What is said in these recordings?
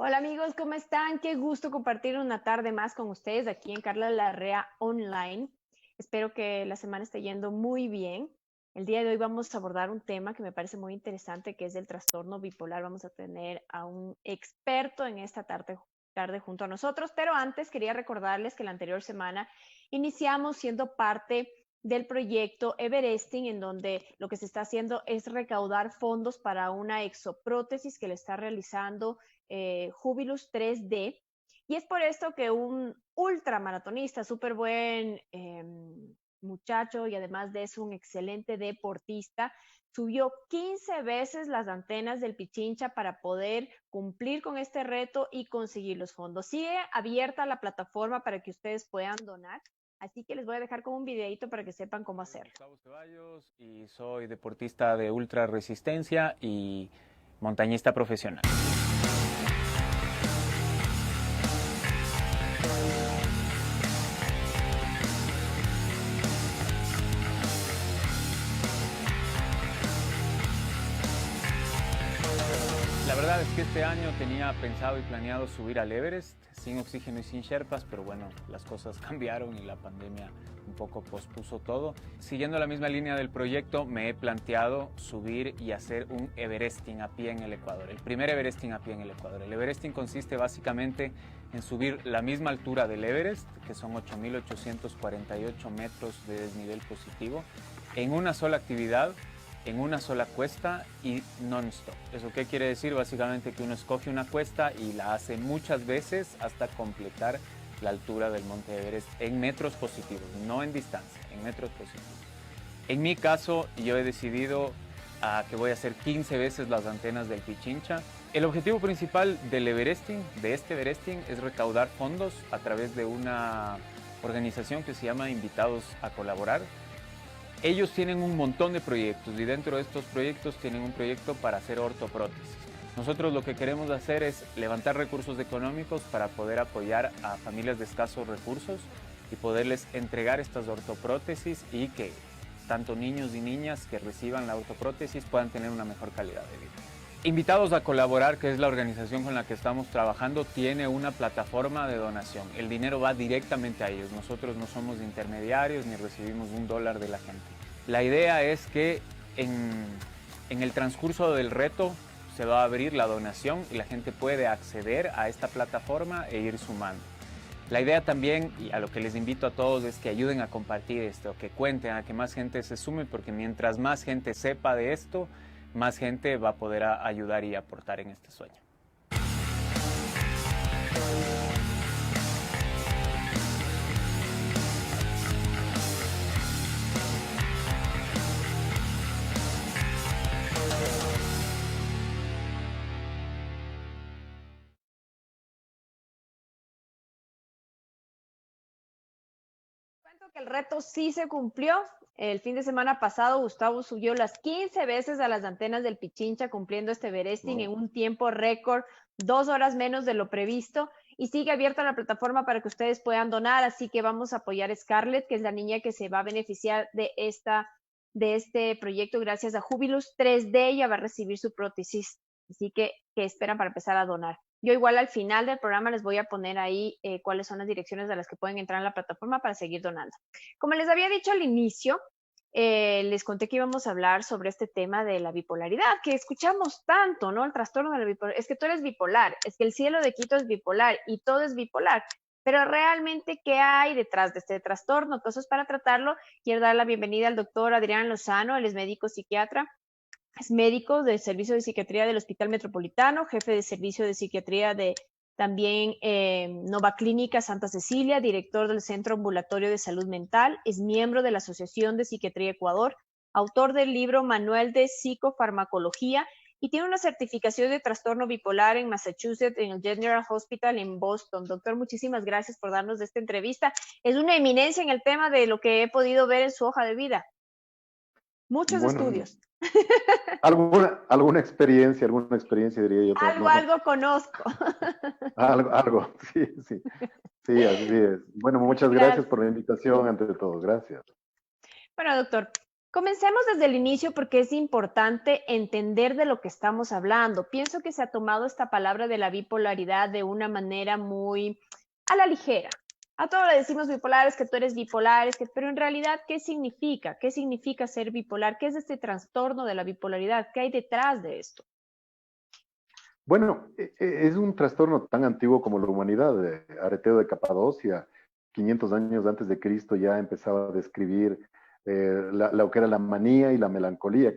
Hola amigos, ¿cómo están? Qué gusto compartir una tarde más con ustedes aquí en Carla Larrea Online. Espero que la semana esté yendo muy bien. El día de hoy vamos a abordar un tema que me parece muy interesante, que es el trastorno bipolar. Vamos a tener a un experto en esta tarde junto a nosotros, pero antes quería recordarles que la anterior semana iniciamos siendo parte del proyecto Everesting, en donde lo que se está haciendo es recaudar fondos para una exoprótesis que le está realizando Jubilus 3D. Y es por esto que un ultramaratonista, súper buen muchacho y además de eso un excelente deportista, subió 15 veces las antenas del Pichincha para poder cumplir con este reto y conseguir los fondos. Sigue abierta la plataforma para que ustedes puedan donar. Así que les voy a dejar con un videito para que sepan cómo Soy hacerlo. Gustavo Ceballos y soy deportista de ultra resistencia y montañista profesional. La verdad es que este año tenía pensado y planeado subir al Everest sin oxígeno y sin Sherpas, pero bueno, las cosas cambiaron y la pandemia un poco pospuso todo. Siguiendo la misma línea del proyecto, me he planteado subir y hacer un Everesting a pie en el Ecuador, el primer Everesting a pie en el Ecuador. El Everesting consiste básicamente en subir la misma altura del Everest, que son 8.848 metros de desnivel positivo, en una sola actividad, en una sola cuesta y non-stop. ¿Eso qué quiere decir? Básicamente que uno escoge una cuesta y la hace muchas veces hasta completar la altura del Monte Everest en metros positivos, no en distancia, en metros positivos. En mi caso, yo he decidido que voy a hacer 15 veces las antenas del Pichincha. El objetivo principal del Everesting, de este Everesting, es recaudar fondos a través de una organización que se llama Invitados a Colaborar. Ellos tienen un montón de proyectos y dentro de estos proyectos tienen un proyecto para hacer ortoprótesis. Nosotros lo que queremos hacer es levantar recursos económicos para poder apoyar a familias de escasos recursos y poderles entregar estas ortoprótesis y que tanto niños y niñas que reciban la ortoprótesis puedan tener una mejor calidad de vida. Invitados a Colaborar, que es la organización con la que estamos trabajando, tiene una plataforma de donación. El dinero va directamente a ellos. Nosotros no somos intermediarios ni recibimos $1 de la gente. La idea es que en el transcurso del reto se va a abrir la donación y la gente puede acceder a esta plataforma e ir sumando. La idea también, y a lo que les invito a todos, es que ayuden a compartir esto, que cuenten, a que más gente se sume, porque mientras más gente sepa de esto, más gente va a poder ayudar y aportar en este sueño. Cuento que el reto sí se cumplió. El fin de semana pasado, Gustavo subió las 15 veces a las antenas del Pichincha, cumpliendo este Everesting en un tiempo récord, 2 horas menos de lo previsto. Y sigue abierta la plataforma para que ustedes puedan donar. Así que vamos a apoyar a Scarlett, que es la niña que se va a beneficiar de este proyecto gracias a Jubilus 3D. Ella va a recibir su prótesis. Así que, ¿qué esperan para empezar a donar? Yo igual al final del programa les voy a poner ahí cuáles son las direcciones de las que pueden entrar en la plataforma para seguir donando. Como les había dicho al inicio, les conté que íbamos a hablar sobre este tema de la bipolaridad, que escuchamos tanto, ¿no? El trastorno de la bipolaridad. Es que tú eres bipolar, es que el cielo de Quito es bipolar y todo es bipolar. Pero realmente, ¿qué hay detrás de este trastorno? Entonces, para tratarlo, quiero dar la bienvenida al doctor Adrián Lozano. Él es médico psiquiatra. Es médico del Servicio de Psiquiatría del Hospital Metropolitano, jefe de Servicio de Psiquiatría de también Nova Clínica Santa Cecilia, director del Centro Ambulatorio de Salud Mental, es miembro de la Asociación de Psiquiatría Ecuador, autor del libro Manual de Psicofarmacología y tiene una certificación de trastorno bipolar en Massachusetts, en el General Hospital en Boston. Doctor, muchísimas gracias por darnos esta entrevista. Es una eminencia en el tema de lo que he podido ver en su hoja de vida. Muchos Bueno, estudios. alguna experiencia diría yo, pero no, Algo conozco. algo, sí, sí, sí, así es. Bueno, muchas gracias Gracias. por la invitación ante todo, gracias. Bueno, doctor, Comencemos desde el inicio porque es importante entender de lo que estamos hablando. Pienso que se ha tomado esta palabra de la bipolaridad de una manera muy a la ligera. A todos le decimos bipolares, que tú eres bipolar, pero en realidad, ¿qué significa? ¿Qué significa ser bipolar? ¿Qué es este trastorno de la bipolaridad? ¿Qué hay detrás de esto? Bueno, es un trastorno tan antiguo como la humanidad. Areteo de Capadocia, 500 años antes de Cristo, ya empezaba a describir lo que era la manía y la melancolía,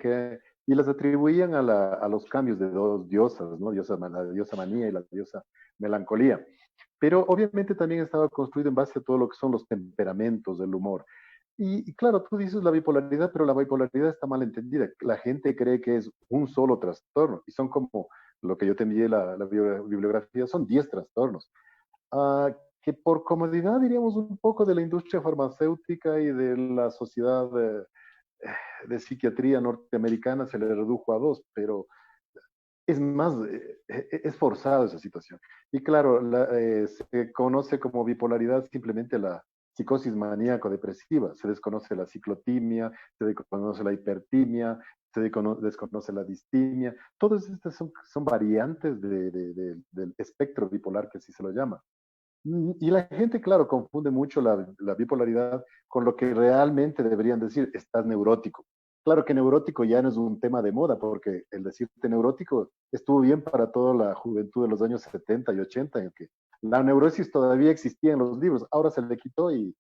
y las atribuían a los cambios de dos diosas, ¿no? La diosa manía y la diosa melancolía. Pero obviamente también estaba construido en base a todo lo que son los temperamentos del humor. Y claro, tú dices la bipolaridad, pero la bipolaridad está mal entendida. La gente cree que es un solo trastorno y son como lo que yo te envié la bibliografía, son 10 trastornos. Que por comodidad diríamos un poco de la industria farmacéutica y de la sociedad de psiquiatría norteamericana se le redujo a 2, pero es más, es forzado esa situación. Y claro, se conoce como bipolaridad simplemente la psicosis maníaco-depresiva. Se desconoce la ciclotimia, se desconoce la hipertimia, se desconoce la distimia. Todas estas son variantes del espectro bipolar, que así se lo llama. Y la gente, claro, confunde mucho la bipolaridad con lo que realmente deberían decir, estás neurótico. Claro que neurótico ya no es un tema de moda, porque el decirte neurótico estuvo bien para toda la juventud de los años 70 y 80, en que la neurosis todavía existía en los libros, ahora se le quitó y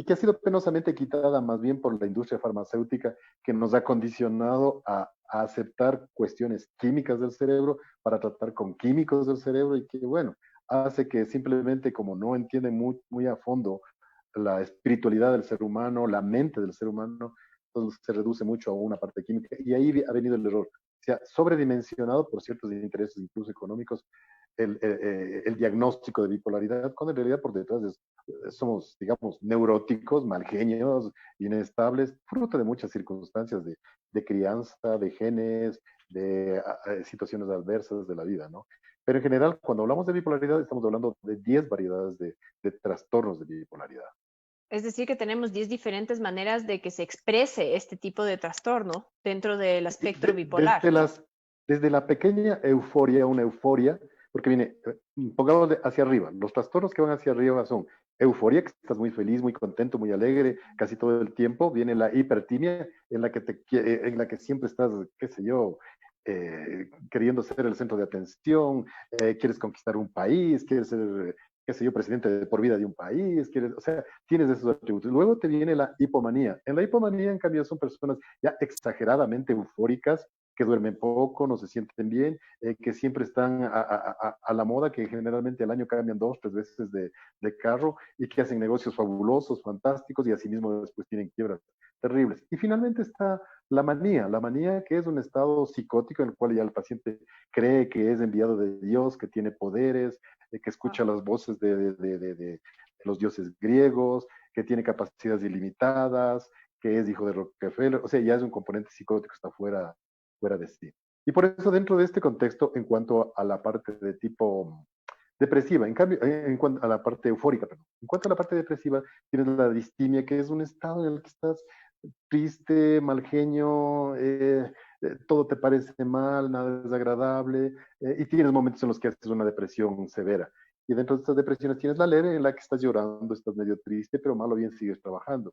que ha sido penosamente quitada más bien por la industria farmacéutica que nos ha condicionado a aceptar cuestiones químicas del cerebro para tratar con químicos del cerebro y que, bueno, hace que simplemente como no entienden muy a fondo la espiritualidad del ser humano, la mente del ser humano, entonces se reduce mucho a una parte química y ahí ha venido el error. Se ha sobredimensionado por ciertos intereses, incluso económicos, el diagnóstico de bipolaridad, cuando en realidad por detrás somos, digamos, neuróticos, malgenios, inestables, fruto de muchas circunstancias de crianza, de genes, de situaciones adversas de la vida, ¿no? Pero en general, cuando hablamos de bipolaridad, estamos hablando de 10 variedades de trastornos de bipolaridad. Es decir, que tenemos 10 diferentes maneras de que se exprese este tipo de trastorno dentro del espectro bipolar. Desde la pequeña euforia, una euforia, porque viene, pongamos hacia arriba, los trastornos que van hacia arriba son euforia, que estás muy feliz, muy contento, muy alegre, casi todo el tiempo, viene la hipertimia, en la que siempre estás, qué sé yo, queriendo ser el centro de atención, quieres conquistar un país, quieres ser, qué sé yo, presidente de por vida de un país, o sea, tienes esos atributos. Luego te viene la hipomanía. En la hipomanía, en cambio, son personas ya exageradamente eufóricas, que duermen poco, no se sienten bien, que siempre están a la moda, que generalmente al año cambian 2, 3 veces de carro y que hacen negocios fabulosos, fantásticos y asimismo después tienen quiebras terribles. Y finalmente está la manía que es un estado psicótico en el cual ya el paciente cree que es enviado de Dios, que tiene poderes, que escucha las voces de los dioses griegos, que tiene capacidades ilimitadas, que es hijo de Rockefeller, o sea, ya es un componente psicótico que está fuera de sí. Y por eso dentro de este contexto, en cuanto a la parte de tipo depresiva, en cambio, en cuanto a la parte eufórica, perdón. En cuanto a la parte depresiva, tienes la distimia, que es un estado en el que estás triste, mal genio, todo te parece mal, nada es agradable, y tienes momentos en los que haces una depresión severa. Y dentro de estas depresiones tienes la leve en la que estás llorando, estás medio triste, pero mal o bien sigues trabajando.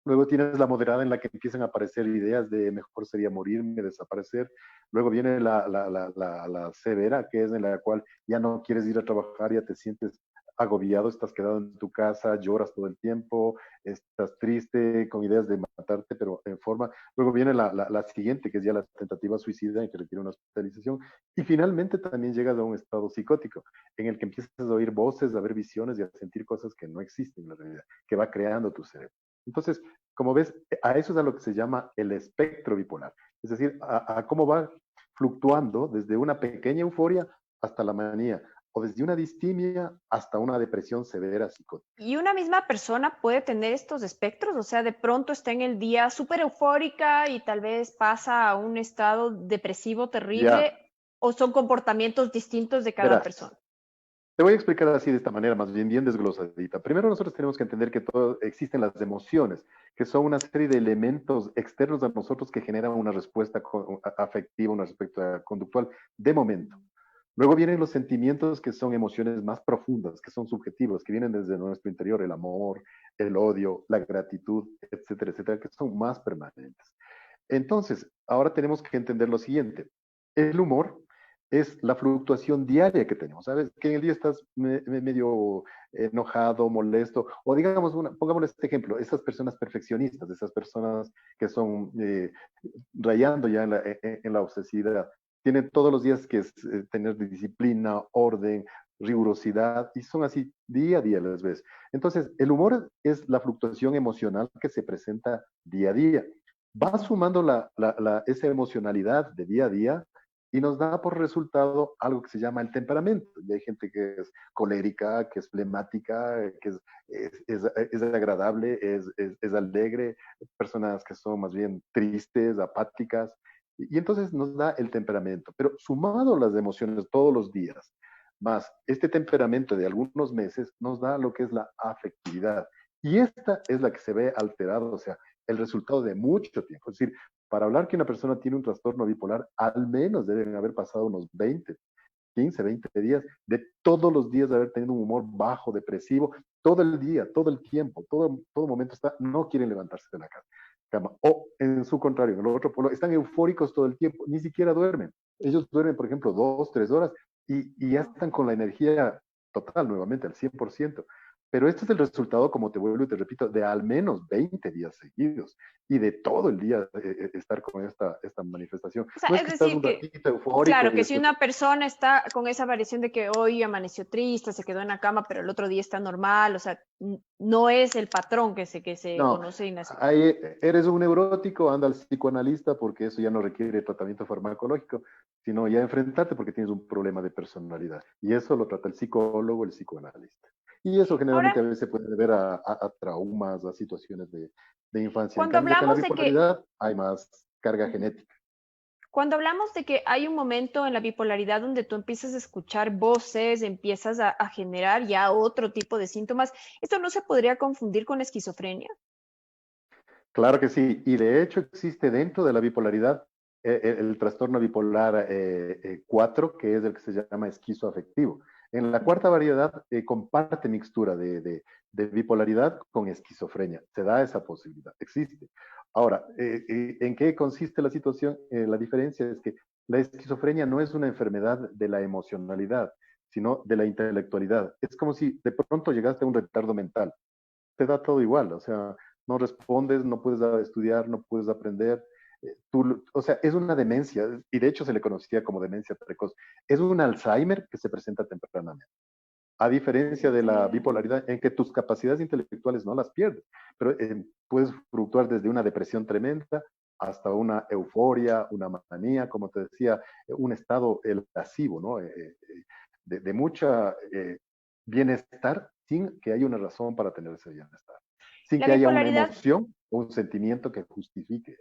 Luego tienes la moderada en la que empiezan a aparecer ideas de mejor sería morirme, desaparecer. Luego viene la severa, que es en la cual ya no quieres ir a trabajar, ya te sientes agobiado, estás quedado en tu casa, lloras todo el tiempo, estás triste, con ideas de matarte, pero en forma. Luego viene la siguiente, que es ya la tentativa suicida, en que requiere una hospitalización. Y finalmente también llegas a un estado psicótico, en el que empiezas a oír voces, a ver visiones y a sentir cosas que no existen en la realidad, que va creando tu cerebro. Entonces, como ves, a eso es a lo que se llama el espectro bipolar. Es decir, a cómo va fluctuando desde una pequeña euforia hasta la manía, o desde una distimia hasta una depresión severa psicótica. ¿Y una misma persona puede tener estos espectros? O sea, de pronto está en el día súper eufórica y tal vez pasa a un estado depresivo terrible, Ya, o son comportamientos distintos de cada verás, persona. Te voy a explicar así de esta manera, más bien desglosadita. Primero nosotros tenemos que entender que todo, existen las emociones, que son una serie de elementos externos a nosotros que generan una respuesta afectiva, una respuesta conductual de momento. Luego vienen los sentimientos que son emociones más profundas, que son subjetivos, que vienen desde nuestro interior, el amor, el odio, la gratitud, etcétera, etcétera, que son más permanentes. Entonces, ahora tenemos que entender lo siguiente. El humor es la fluctuación diaria que tenemos. ¿Sabes? Que en el día estás medio enojado, molesto, o digamos, pongámosle este ejemplo, esas personas perfeccionistas, esas personas que son rayando ya en la obsesividad, tienen todos los días que tener disciplina, orden, rigurosidad, y son así día a día las ves. Entonces, el humor es la fluctuación emocional que se presenta día a día. Va sumando esa emocionalidad de día a día y nos da por resultado algo que se llama el temperamento. Y hay gente que es colérica, que es flemática, que es agradable, es alegre, personas que son más bien tristes, apáticas, y entonces nos da el temperamento. Pero sumado las emociones todos los días, más este temperamento de algunos meses, nos da lo que es la afectividad. Y esta es la que se ve alterada, o sea, el resultado de mucho tiempo. Es decir, para hablar que una persona tiene un trastorno bipolar, al menos deben haber pasado unos 20, 15, 20 días de todos los días de haber tenido un humor bajo, depresivo, todo el día, todo el tiempo, todo momento está, no quieren levantarse de la cama. O en su contrario, en el otro polo, están eufóricos todo el tiempo, ni siquiera duermen. Ellos duermen, por ejemplo, 2, 3 horas y ya están con la energía total nuevamente, al 100%. Pero este es el resultado, como te vuelvo y te repito, de al menos 20 días seguidos y de todo el día estar con esta manifestación. O sea, No es es que estás decir un que, ratito eufórico claro, y que si después una persona está con esa variación de que hoy amaneció triste, se quedó en la cama, pero el otro día está normal, o sea, no es el patrón que se no, conoce y nace. ahí eres un neurótico, anda al psicoanalista porque eso ya no requiere tratamiento farmacológico, sino ya enfrentarte porque tienes un problema de personalidad. Y eso lo trata el psicólogo, el psicoanalista. Y eso Ahora, generalmente a veces se puede ver a traumas, a situaciones de infancia. En cuando cambio, con la hablamos de que bipolaridad hay más carga genética. Cuando hablamos de que hay un momento en la bipolaridad donde tú empiezas a escuchar voces, empiezas a generar ya otro tipo de síntomas, ¿esto no se podría confundir con esquizofrenia? Claro que sí, y de hecho existe dentro de la bipolaridad el trastorno bipolar 4, que es el que se llama esquizoafectivo. En la cuarta variedad comparte mixtura de bipolaridad con esquizofrenia. Se da esa posibilidad, existe. Ahora, ¿en qué consiste la situación? La diferencia es que la esquizofrenia no es una enfermedad de la emocionalidad, sino de la intelectualidad. Es como si de pronto llegaste a un retardo mental. Te da todo igual, o sea, no respondes, no puedes estudiar, no puedes aprender. O sea, es una demencia, y de hecho se le conocía como demencia precoz. Es un Alzheimer que se presenta tempranamente. A diferencia de la Mm. bipolaridad, en que tus capacidades intelectuales no las pierdes, pero puedes fluctuar desde una depresión tremenda hasta una euforia, una manía, como te decía, un estado lascivo, ¿no? De mucha bienestar sin que haya una razón para tener ese bienestar, sin La que haya una bipolaridad, emoción o un sentimiento que justifique.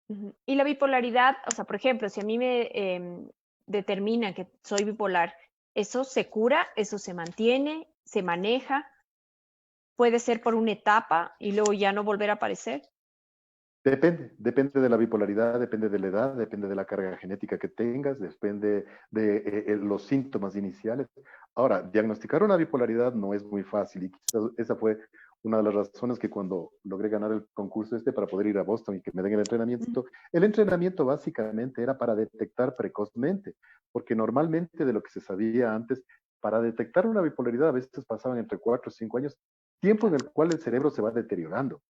ujú. Y la bipolaridad, o sea, por ejemplo, si a mí me determina que soy bipolar, ¿eso se cura? ¿Eso se mantiene? ¿Se maneja? ¿Puede ser por una etapa y luego ya no volver a aparecer? Depende de la bipolaridad, depende de la edad, depende de la carga genética que tengas, depende de los síntomas iniciales. Ahora, diagnosticar una bipolaridad no es muy fácil y quizás esa fue una de las razones que cuando logré ganar el concurso para poder ir a Boston y que me den el entrenamiento básicamente era para detectar precozmente, porque normalmente de lo que se sabía antes, para detectar una bipolaridad a veces pasaban entre 4 o 5 años, tiempo en Claro. el cual el cerebro se va deteriorando.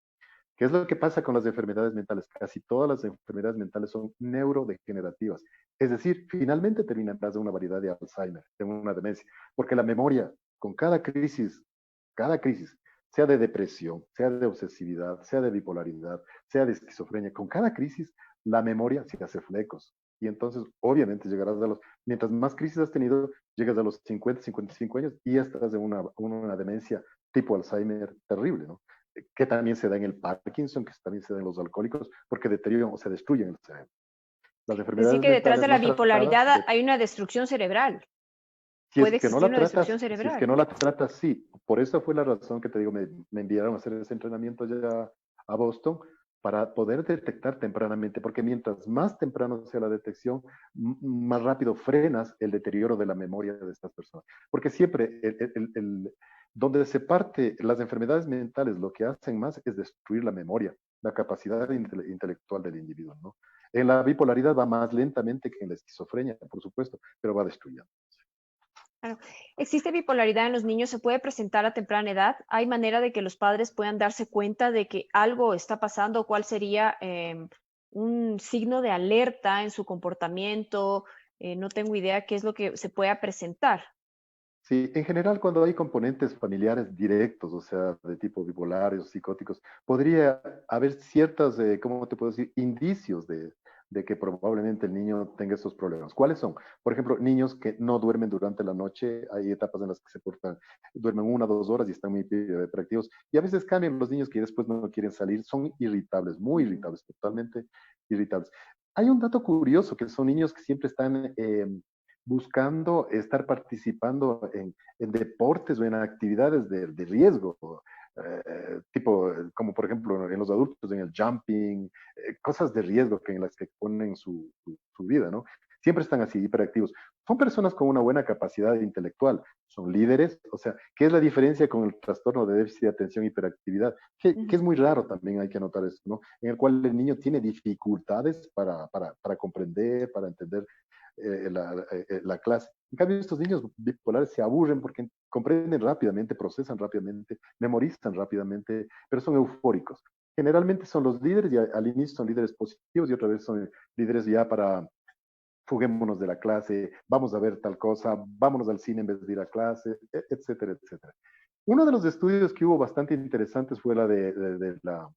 ¿Qué es lo que pasa con las enfermedades mentales? Casi todas las enfermedades mentales son neurodegenerativas. Es decir, finalmente terminarás de una variedad de Alzheimer, de una demencia, porque la memoria, con cada crisis, sea de depresión, sea de obsesividad, sea de bipolaridad, sea de esquizofrenia, con cada crisis, la memoria se hace flecos. Y entonces, obviamente, mientras más crisis has tenido, llegas a los 50, 55 años y ya estás de una demencia tipo Alzheimer terrible, ¿no? Que también se da en el Parkinson, que también se da en los alcohólicos, porque deterioran o se destruyen el cerebro. Las Es decir, enfermedades que detrás de mentales la no tratadas, bipolaridad hay una destrucción cerebral. Si es puede que no existir la una destrucción tratas, si es que cerebral. no la tratas, sí. Por eso fue la razón que te digo, me enviaron a hacer ese entrenamiento ya a Boston para poder detectar tempranamente, porque mientras más temprano sea la detección, más rápido frenas el deterioro de la memoria de estas personas. Porque siempre donde se parte las enfermedades mentales, lo que hacen más es destruir la memoria, la capacidad intelectual del individuo, ¿no? En la bipolaridad va más lentamente que en la esquizofrenia, por supuesto, pero va destruyendo. Claro. ¿Existe bipolaridad en los niños? ¿Se puede presentar a temprana edad? ¿Hay manera de que los padres puedan darse cuenta de que algo está pasando? ¿Cuál sería un signo de alerta en su comportamiento? No tengo idea qué es lo que se pueda presentar. Sí, en general cuando hay componentes familiares directos, o sea, de tipo bipolares o psicóticos, podría haber ciertos, ¿cómo te puedo decir?, indicios de que probablemente el niño tenga esos problemas. ¿Cuáles son? Por ejemplo, niños que no duermen durante la noche, hay etapas en las que se portan, duermen 1 o 2 horas y están muy hiperactivos, y a veces cambian los niños que después no quieren salir, son irritables, muy Ujú. irritables, totalmente irritables. Hay un dato curioso, que son niños que siempre están buscando estar participando en deportes o en actividades de riesgo, tipo, como por ejemplo en los adultos, en el jumping, cosas de riesgo que en las que ponen su vida, ¿no? Siempre están así, hiperactivos. Son personas con una buena capacidad intelectual, son líderes, o sea, ¿qué es la diferencia con el trastorno de déficit de atención e hiperactividad? Que es Ujú. muy raro también, hay que anotar esto, ¿no? En el cual el niño tiene dificultades para comprender, para entender la clase. En cambio, estos niños bipolares se aburren porque comprenden rápidamente, procesan rápidamente, memorizan rápidamente, pero son eufóricos. Generalmente son los líderes y al inicio son líderes positivos y otra vez son líderes ya para fuguémonos de la clase, vamos a ver tal cosa, vámonos al cine en vez de ir a clase, etcétera, etcétera. Uno de los estudios que hubo bastante interesantes fue la de la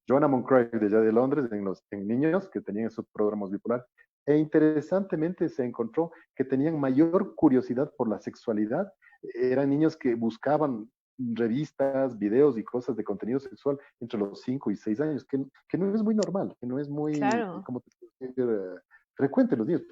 Joanna Moncrief de allá de Londres, en niños que tenían esos programas bipolar. E interesantemente se encontró que tenían mayor curiosidad por la sexualidad. Eran niños que buscaban revistas, videos y cosas de contenido sexual entre los 5 y 6 años, que no es muy normal, que no es muy, Claro. como te puedo decir, frecuente en los niños.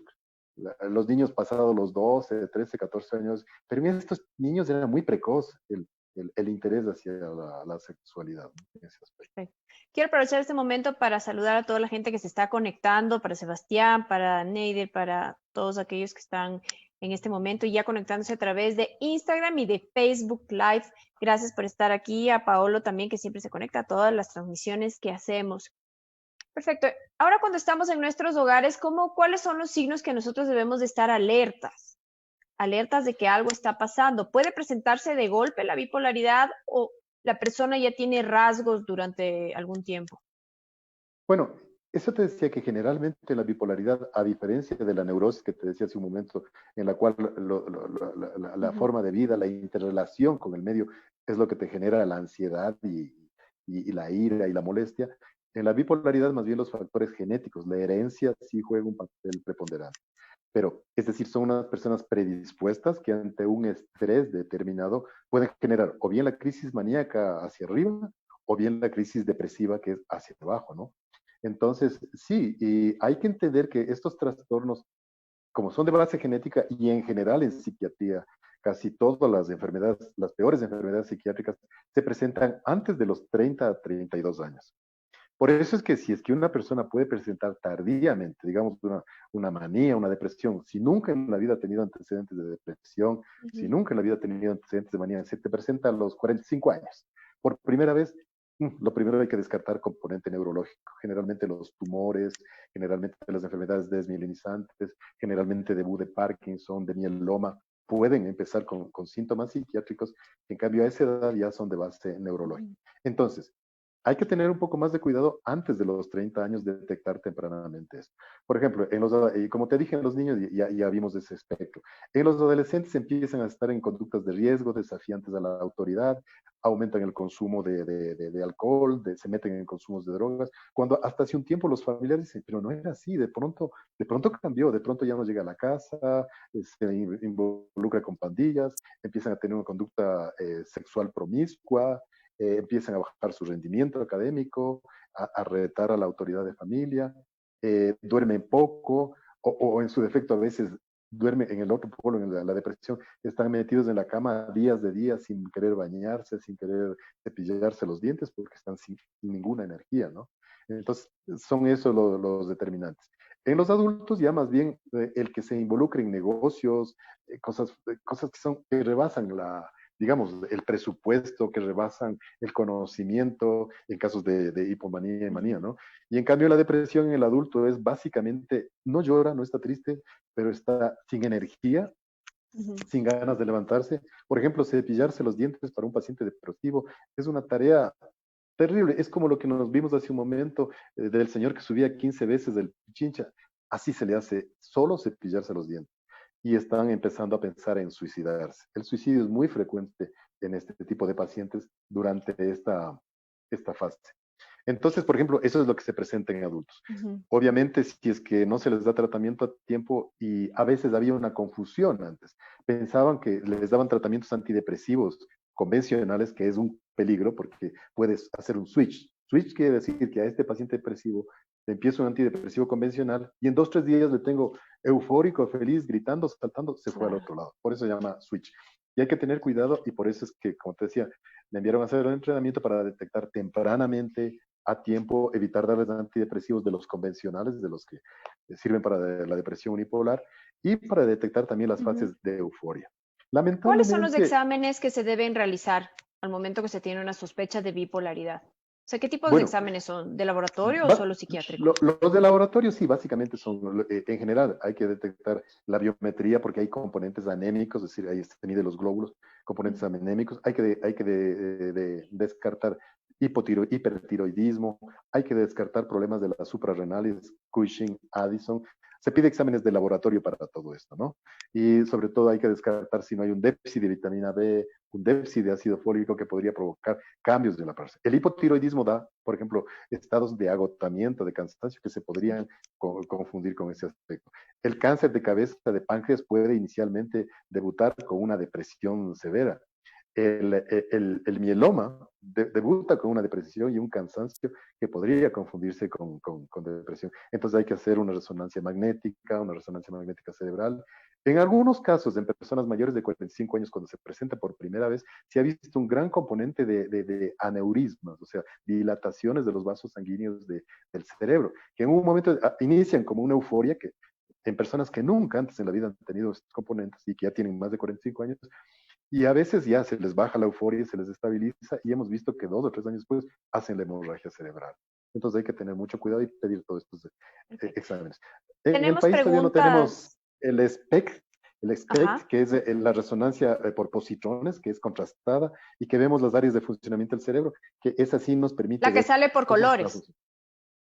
Los niños pasados los 12, 13, 14 años, pero mira, estos niños era muy precoz el interés hacia la sexualidad, ¿no? En ese aspecto. Perfecto. Quiero aprovechar este momento para saludar a toda la gente que se está conectando, para Sebastián, para Neider, para todos aquellos que están en este momento ya conectándose a través de Instagram y de Facebook Live. Gracias por estar aquí. A Paolo también, que siempre se conecta a todas las transmisiones que hacemos. Perfecto. Ahora cuando estamos en nuestros hogares, ¿cuáles son los signos que nosotros debemos de estar alertas? Alertas de que algo está pasando. ¿Puede presentarse de golpe la bipolaridad o la persona ya tiene rasgos durante algún tiempo? Bueno, eso te decía que generalmente la bipolaridad, a diferencia de la neurosis que te decía hace un momento, en la cual la Ujú. forma de vida, la interrelación con el medio es lo que te genera la ansiedad y la ira y la molestia, en la bipolaridad más bien los factores genéticos, la herencia sí juega un papel preponderante. Pero, es decir, son unas personas predispuestas que ante un estrés determinado pueden generar o bien la crisis maníaca hacia arriba o bien la crisis depresiva que es hacia abajo, ¿no? Entonces, sí, y hay que entender que estos trastornos, como son de base genética y en general en psiquiatría, casi todas las enfermedades, las peores enfermedades psiquiátricas, se presentan antes de los 30 a 32 años. Por eso es que si es que una persona puede presentar tardíamente, digamos, una manía, una depresión, si nunca en la vida ha tenido antecedentes de depresión, si Ujú. nunca en la vida ha tenido antecedentes de manía, se te presenta a los 45 años. Por primera vez, lo primero hay que descartar componente neurológico. Generalmente los tumores, generalmente las enfermedades desmielinizantes, generalmente debut de Parkinson, de mieloma, pueden empezar con síntomas psiquiátricos, en cambio a esa edad ya son de base neurológica. Ujú. Entonces, hay que tener un poco más de cuidado antes de los 30 años de detectar tempranamente eso. Por ejemplo, como te dije, en los niños ya vimos ese espectro. En los adolescentes empiezan a estar en conductas de riesgo, desafiantes a la autoridad, aumentan el consumo de alcohol, se meten en consumos de drogas, cuando hasta hace un tiempo los familiares dicen, pero no era así, de pronto cambió, de pronto ya no llega a la casa, se involucra con pandillas, empiezan a tener una conducta sexual promiscua, empiezan a bajar su rendimiento académico, a retar a la autoridad de familia, duermen poco o en su defecto a veces duermen en el otro polo, en la depresión, están metidos en la cama días de días sin querer bañarse, sin querer cepillarse los dientes porque están sin ninguna energía, ¿no? Entonces, son esos los determinantes. En los adultos ya más bien el que se involucre en negocios, cosas que rebasan digamos, el presupuesto, que rebasan el conocimiento en casos de hipomanía y manía, ¿no? Y en cambio la depresión en el adulto es básicamente, no llora, no está triste, pero está sin energía, sin ganas de levantarse. Por ejemplo, cepillarse los dientes para un paciente depresivo es una tarea terrible. Es como lo que nos vimos hace un momento del señor que subía 15 veces del Pichincha. Así se le hace solo cepillarse los dientes. Y están empezando a pensar en suicidarse. El suicidio es muy frecuente en este tipo de pacientes durante esta fase. Entonces, por ejemplo, eso es lo que se presenta en adultos. Obviamente, si es que no se les da tratamiento a tiempo, y a veces había una confusión antes, pensaban que les daban tratamientos antidepresivos convencionales, que es un peligro porque puedes hacer un switch. Switch quiere decir que a este paciente depresivo le empiezo un antidepresivo convencional y en 2 o 3 días le tengo eufórico, feliz, gritando, saltando, se fue al otro lado. Por eso se llama switch. Y hay que tener cuidado y por eso es que, como te decía, le enviaron a hacer un entrenamiento para detectar tempranamente, a tiempo, evitar darles antidepresivos de los convencionales, de los que sirven para la depresión unipolar, y para detectar también las fases de euforia. ¿Cuáles son los Lamentablemente, exámenes que se deben realizar al momento que se tiene una sospecha de bipolaridad? O sea, ¿qué tipos de bueno, exámenes son? ¿De laboratorio o solo psiquiátricos? los de laboratorio sí, básicamente son, en general, hay que detectar la biometría porque hay componentes anémicos, es decir, ahí se mide los glóbulos, componentes anémicos, hay que descartar hipertiroidismo, hay que descartar problemas de las suprarrenales, Cushing, Addison. Se pide exámenes de laboratorio para todo esto, ¿no? Y sobre todo hay que descartar si no hay un déficit de vitamina B, un déficit de ácido fólico que podría provocar cambios de la persona. El hipotiroidismo da, por ejemplo, estados de agotamiento, de cansancio que se podrían confundir con ese aspecto. El cáncer de cabeza de páncreas puede inicialmente debutar con una depresión severa. El mieloma debuta con una depresión y un cansancio que podría confundirse con depresión. Entonces hay que hacer una resonancia magnética cerebral. En algunos casos, en personas mayores de 45 años, cuando se presenta por primera vez, se ha visto un gran componente de aneurismas, o sea, dilataciones de los vasos sanguíneos del cerebro, que en un momento inician como una euforia que en personas que nunca antes en la vida han tenido estos componentes y que ya tienen más de 45 años, y a veces ya se les baja la euforia y se les estabiliza y hemos visto que 2 o 3 años después hacen la hemorragia cerebral. Entonces hay que tener mucho cuidado y pedir todos estos exámenes. En el Tenemos país todavía no tenemos preguntas. el SPECT, Ajá. que es la resonancia por positrones, que es contrastada y que vemos las áreas de funcionamiento del cerebro, que esa sí nos permite La que ver sale por cómo está colores. funcionando.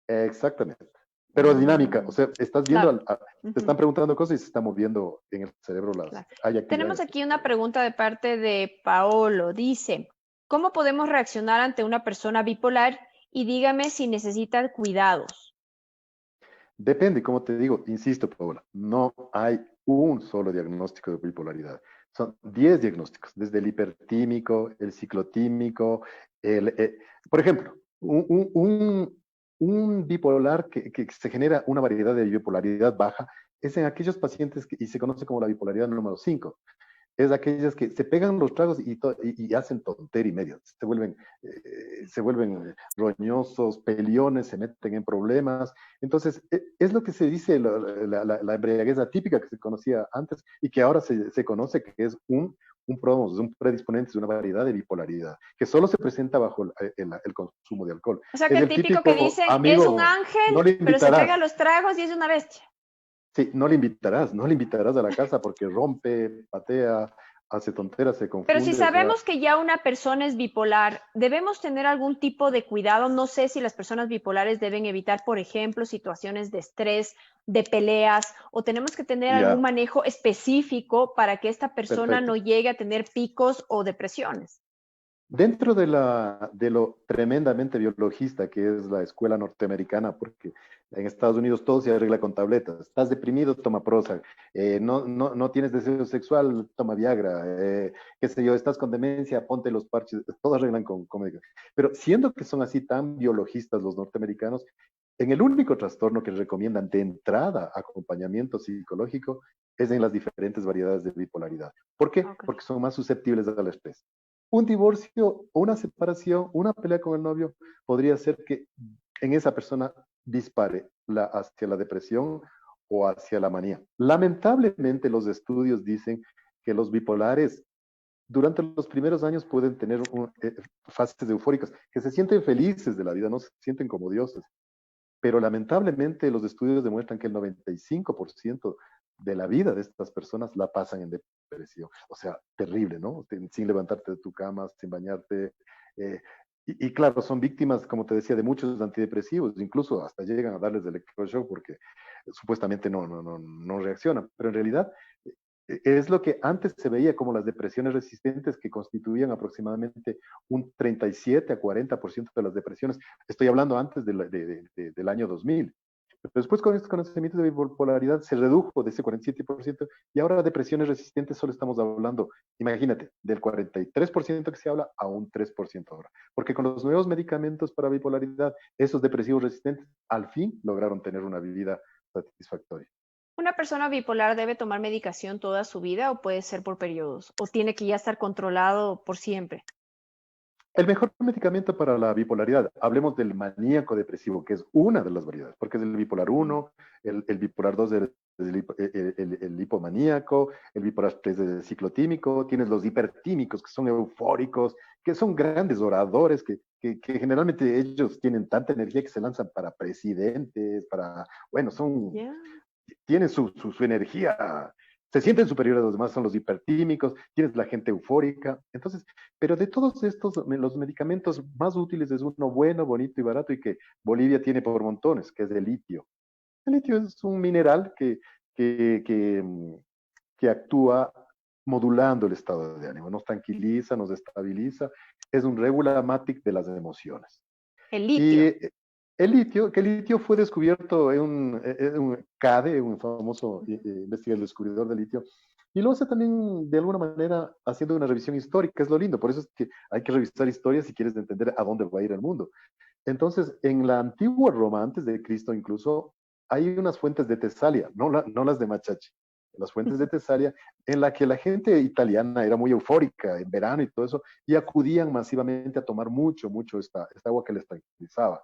Exactamente. Pero dinámica, o Mm, sea, estás viendo, claro. te están Ujú, preguntando cosas y se está moviendo en el cerebro claro. hay Tenemos actividades. aquí una pregunta de parte de Paolo. Dice, ¿cómo podemos reaccionar ante una persona bipolar? Y dígame si necesita cuidados. Depende, como te digo, insisto, Paola, no hay un solo diagnóstico de bipolaridad. Son 10 diagnósticos, desde el hipertímico, el ciclotímico, por ejemplo, un bipolar que se genera una variedad de bipolaridad baja es en aquellos pacientes y se conoce como la bipolaridad número 5. Es aquellas que se pegan los tragos y hacen tontería y media, se vuelven roñosos, peliones, se meten en problemas. Entonces, es lo que se dice la embriaguez atípica que se conocía antes y que ahora se conoce que es un predisponente de una variedad de bipolaridad, que solo se presenta bajo el consumo de alcohol. O sea, que Es el el típico que típico dicen es un amigo, no ángel, le pero se pega invitarás. los tragos y es una bestia. Sí, no le invitarás a la casa porque rompe, patea, hace tonteras, se Pero si confunde, o sea, sabemos que ya una persona es bipolar, ¿debemos tener algún tipo de cuidado? No sé si las personas bipolares deben evitar, por ejemplo, situaciones de estrés, de peleas, o tenemos que tener algún ya, manejo específico para que esta persona no perfecto. llegue a tener picos o depresiones. Dentro de lo tremendamente biologista que es la escuela norteamericana, porque en Estados Unidos todo se arregla con tabletas. Estás deprimido, toma Prozac. No tienes deseo sexual, toma Viagra. Qué sé yo, estás con demencia, ponte los parches. Todo arreglan con médicos. Pero siendo que son así tan biologistas los norteamericanos, en el único trastorno que recomiendan de entrada acompañamiento psicológico es en las diferentes variedades de bipolaridad. ¿Por qué? Ok. Porque son más susceptibles al estrés. Un divorcio o una separación, una pelea con el novio, podría ser que en esa persona dispare hacia la depresión o hacia la manía. Lamentablemente, los estudios dicen que los bipolares durante los primeros años pueden tener fases eufóricas, que se sienten felices de la vida, no se sienten como dioses. Pero lamentablemente los estudios demuestran que el 95% de la vida de estas personas la pasan en depresión. O sea, terrible, ¿no? Sin levantarte de tu cama, sin bañarte. eh, y claro, son víctimas, como te decía, de muchos antidepresivos, incluso hasta llegan a darles electroshock porque supuestamente no reaccionan. Pero en realidad es lo que antes se veía como las depresiones resistentes, que constituían aproximadamente un 37 a 40% de las depresiones. Estoy hablando antes del año 2000. Pero después, con estos conocimientos de bipolaridad, se redujo de ese 47% y ahora depresiones resistentes solo estamos hablando, imagínate, del 43% que se habla a un 3% ahora. Porque con los nuevos medicamentos para bipolaridad, esos depresivos resistentes al fin lograron tener una vida satisfactoria. ¿Una persona bipolar debe tomar medicación toda su vida o puede ser por periodos? ¿O tiene que ya estar controlado por siempre? El mejor medicamento para la bipolaridad, hablemos del maníaco depresivo, que es una de las variedades, porque es el bipolar Mm. 1, el bipolar 2 es el hipomaníaco, el bipolar 3 es el ciclotímico, tienes los hipertímicos, que son eufóricos, que son grandes oradores, que generalmente ellos tienen tanta energía que se lanzan para presidentes, bueno, Ya. tienen su energía, se sienten superiores a los demás, son los hipertímicos, tienes la gente eufórica. Entonces, pero de todos estos, los medicamentos más útiles es uno bueno, bonito y barato y que Bolivia tiene por montones, que es el litio. El litio es un mineral que, que, mm, que actúa modulando el estado de ánimo, nos tranquiliza, nos estabiliza, es un regulamatic de las emociones. El Y litio. el litio fue descubierto en un CADE, un famoso investigador, descubridor del litio, y lo hace también de alguna manera haciendo una revisión histórica, es lo lindo, por eso es que hay que revisar historia si quieres entender a dónde va a ir el mundo. Entonces, en la antigua Roma, antes de Cristo incluso, hay unas fuentes de Tesalia, no las de Machachi, las fuentes de Tesalia, en la que la gente italiana era muy eufórica en verano y todo eso, y acudían masivamente a tomar mucho esta agua que les tranquilizaba,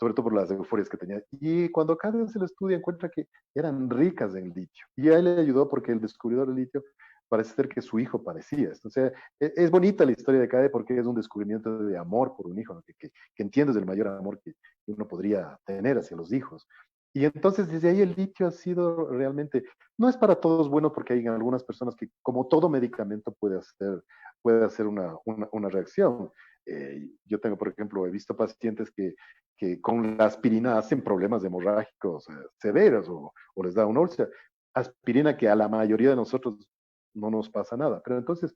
sobre todo por las euforias que tenía. Y cuando cada vez se lo estudia, encuentra que eran ricas en litio. Y a él le ayudó porque el descubridor del litio parece ser que su hijo padecía esto. O sea, es bonita la historia de Cade porque es un descubrimiento de amor por un hijo, ¿no? Que entiendes el mayor amor que uno podría tener hacia los hijos. Y entonces desde ahí el litio ha sido realmente, no es para todos bueno porque hay algunas personas que como todo medicamento puede hacer una reacción. Yo tengo, por ejemplo, he visto pacientes que con la aspirina hacen problemas hemorrágicos severos o les da una úlcera. Aspirina que a la mayoría de nosotros no nos pasa nada. Pero entonces,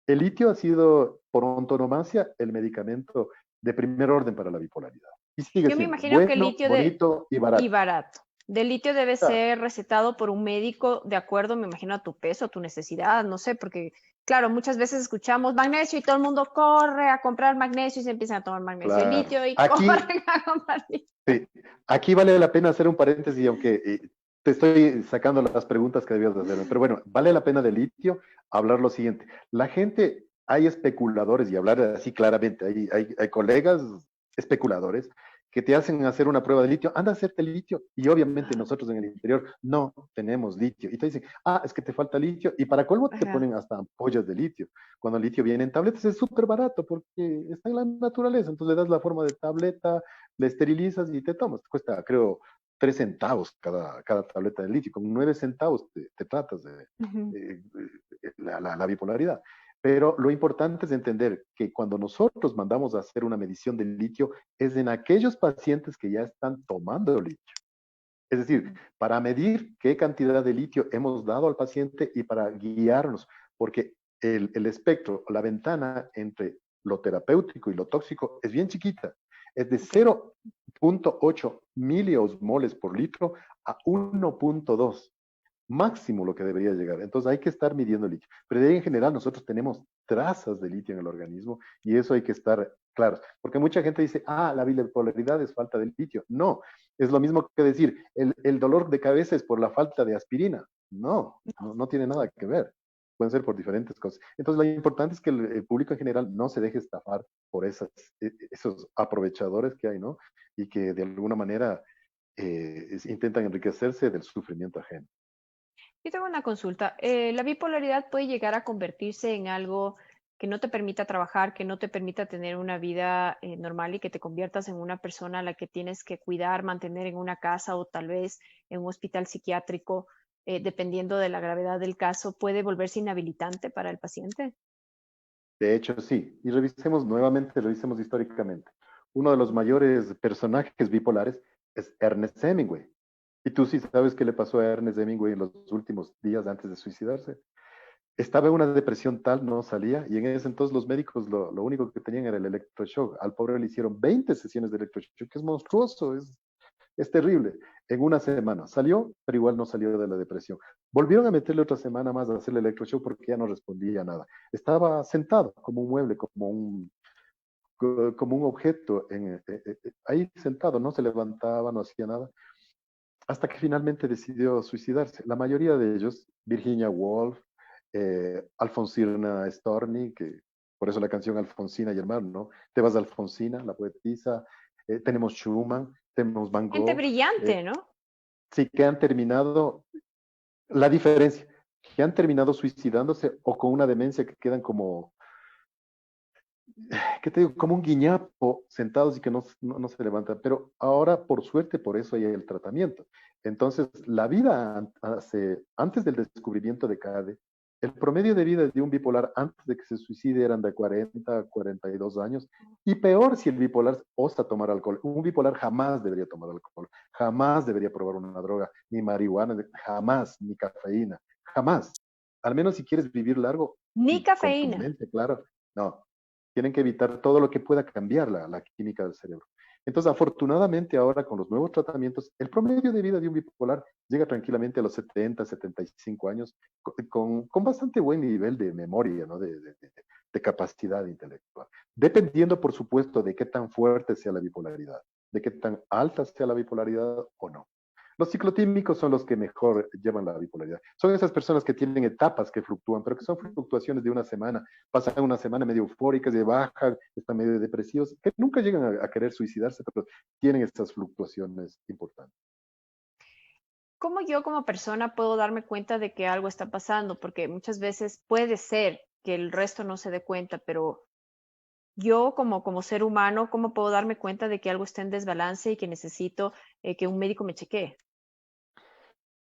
el litio ha sido por antonomasia el medicamento de primer orden para la bipolaridad. Y sigue Yo me siendo imagino que el bueno, litio bonito y y barato. barato. Del litio debe Claro, ser recetado por un médico de acuerdo, me imagino, a tu peso, a tu necesidad, no sé, porque, claro, muchas veces escuchamos magnesio y todo el mundo corre a comprar magnesio y se empiezan a tomar magnesio y claro. litio y Aquí, corren a comprar litio. sí, aquí vale la pena hacer un paréntesis, aunque te estoy sacando las preguntas que debías de hacerme. Pero bueno, vale la pena de litio hablar lo siguiente. La gente, hay especuladores, y hablar así claramente, hay colegas especuladores que te hacen hacer una prueba de litio, anda a hacerte litio, y obviamente Ajá, nosotros en el interior no tenemos litio. Y te dicen, es que te falta litio, y para colmo te ajá. ponen hasta ampollas de litio. Cuando el litio viene en tabletas es súper barato porque está en la naturaleza, entonces le das la forma de tableta, le esterilizas y te tomas. Te cuesta, creo, 3 centavos cada tableta de litio. Con 9 centavos te tratas de Ujú. eh, la bipolaridad. Pero lo importante es entender que cuando nosotros mandamos a hacer una medición del litio, es en aquellos pacientes que ya están tomando litio. Es decir, para medir qué cantidad de litio hemos dado al paciente y para guiarnos, porque el espectro, la ventana entre lo terapéutico y lo tóxico es bien chiquita. Es de Ok. 0.8 miliosmoles por litro a 1.2 máximo lo que debería llegar. Entonces hay que estar midiendo el litio. Pero de ahí en general nosotros tenemos trazas de litio en el organismo y eso hay que estar claros. Porque mucha gente dice, la bipolaridad es falta de litio. No, es lo mismo que decir, el dolor de cabeza es por la falta de aspirina. No tiene nada que ver. Pueden ser por diferentes cosas. Entonces, lo importante es que el público en general no se deje estafar por esos aprovechadores que hay, ¿no? Y que de alguna manera intentan enriquecerse del sufrimiento ajeno. Yo tengo una consulta. ¿La bipolaridad puede llegar a convertirse en algo que no te permita trabajar, que no te permita tener una vida normal y que te conviertas en una persona a la que tienes que cuidar, mantener en una casa o tal vez en un hospital psiquiátrico, dependiendo de la gravedad del caso, puede volverse inhabilitante para el paciente? De hecho, sí. Y revisemos históricamente. Uno de los mayores personajes bipolares es Ernest Hemingway. Y tú sí sabes qué le pasó a Ernest Hemingway en los últimos días antes de suicidarse. Estaba en una depresión tal, no salía, y en ese entonces los médicos lo único que tenían era el electroshock. Al pobre le hicieron 20 sesiones de electroshock, que es monstruoso, es terrible. En una semana salió, pero igual no salió de la depresión. Volvieron a meterle otra semana más a hacerle electroshock porque ya no respondía a nada. Estaba sentado como un mueble, como un objeto ahí sentado, no se levantaba, no hacía nada, hasta que finalmente decidió suicidarse. La mayoría de ellos, Virginia Woolf, Alfonsina Storni, que por eso la canción Alfonsina y el mar, ¿no? Te vas a Alfonsina, la poetisa, tenemos Schumann, tenemos Van Gente Gogh, brillante, ¿no? sí que han terminado, la diferencia, que han terminado suicidándose o con una demencia que quedan como, ¿qué te digo? Como un guiñapo sentados y que no se levantan. Pero ahora, por suerte, por eso hay el tratamiento. Entonces, la vida antes del descubrimiento de CADE, el promedio de vida de un bipolar antes de que se suicide eran de 40 a 42 años. Y peor si el bipolar osa tomar alcohol. Un bipolar jamás debería tomar alcohol, jamás debería probar una droga, ni marihuana, jamás, ni cafeína, jamás. Al menos si quieres vivir largo Ni y con tu cafeína. mente, claro. No, tienen que evitar todo lo que pueda cambiar la química del cerebro. Entonces, afortunadamente ahora con los nuevos tratamientos, el promedio de vida de un bipolar llega tranquilamente a los 70, 75 años con bastante buen nivel de memoria, ¿no? De capacidad intelectual. Dependiendo, por supuesto, de qué tan fuerte sea la bipolaridad, de qué tan alta sea la bipolaridad o no. Los ciclotímicos son los que mejor llevan la bipolaridad. Son esas personas que tienen etapas que fluctúan, pero que son fluctuaciones de una semana. Pasan una semana medio eufóricas, de baja, están medio depresivos, que nunca llegan a querer suicidarse, pero tienen estas fluctuaciones importantes. ¿Cómo yo como persona puedo darme cuenta de que algo está pasando? Porque muchas veces puede ser que el resto no se dé cuenta, pero yo como ser humano, ¿cómo puedo darme cuenta de que algo está en desbalance y que necesito que un médico me chequee?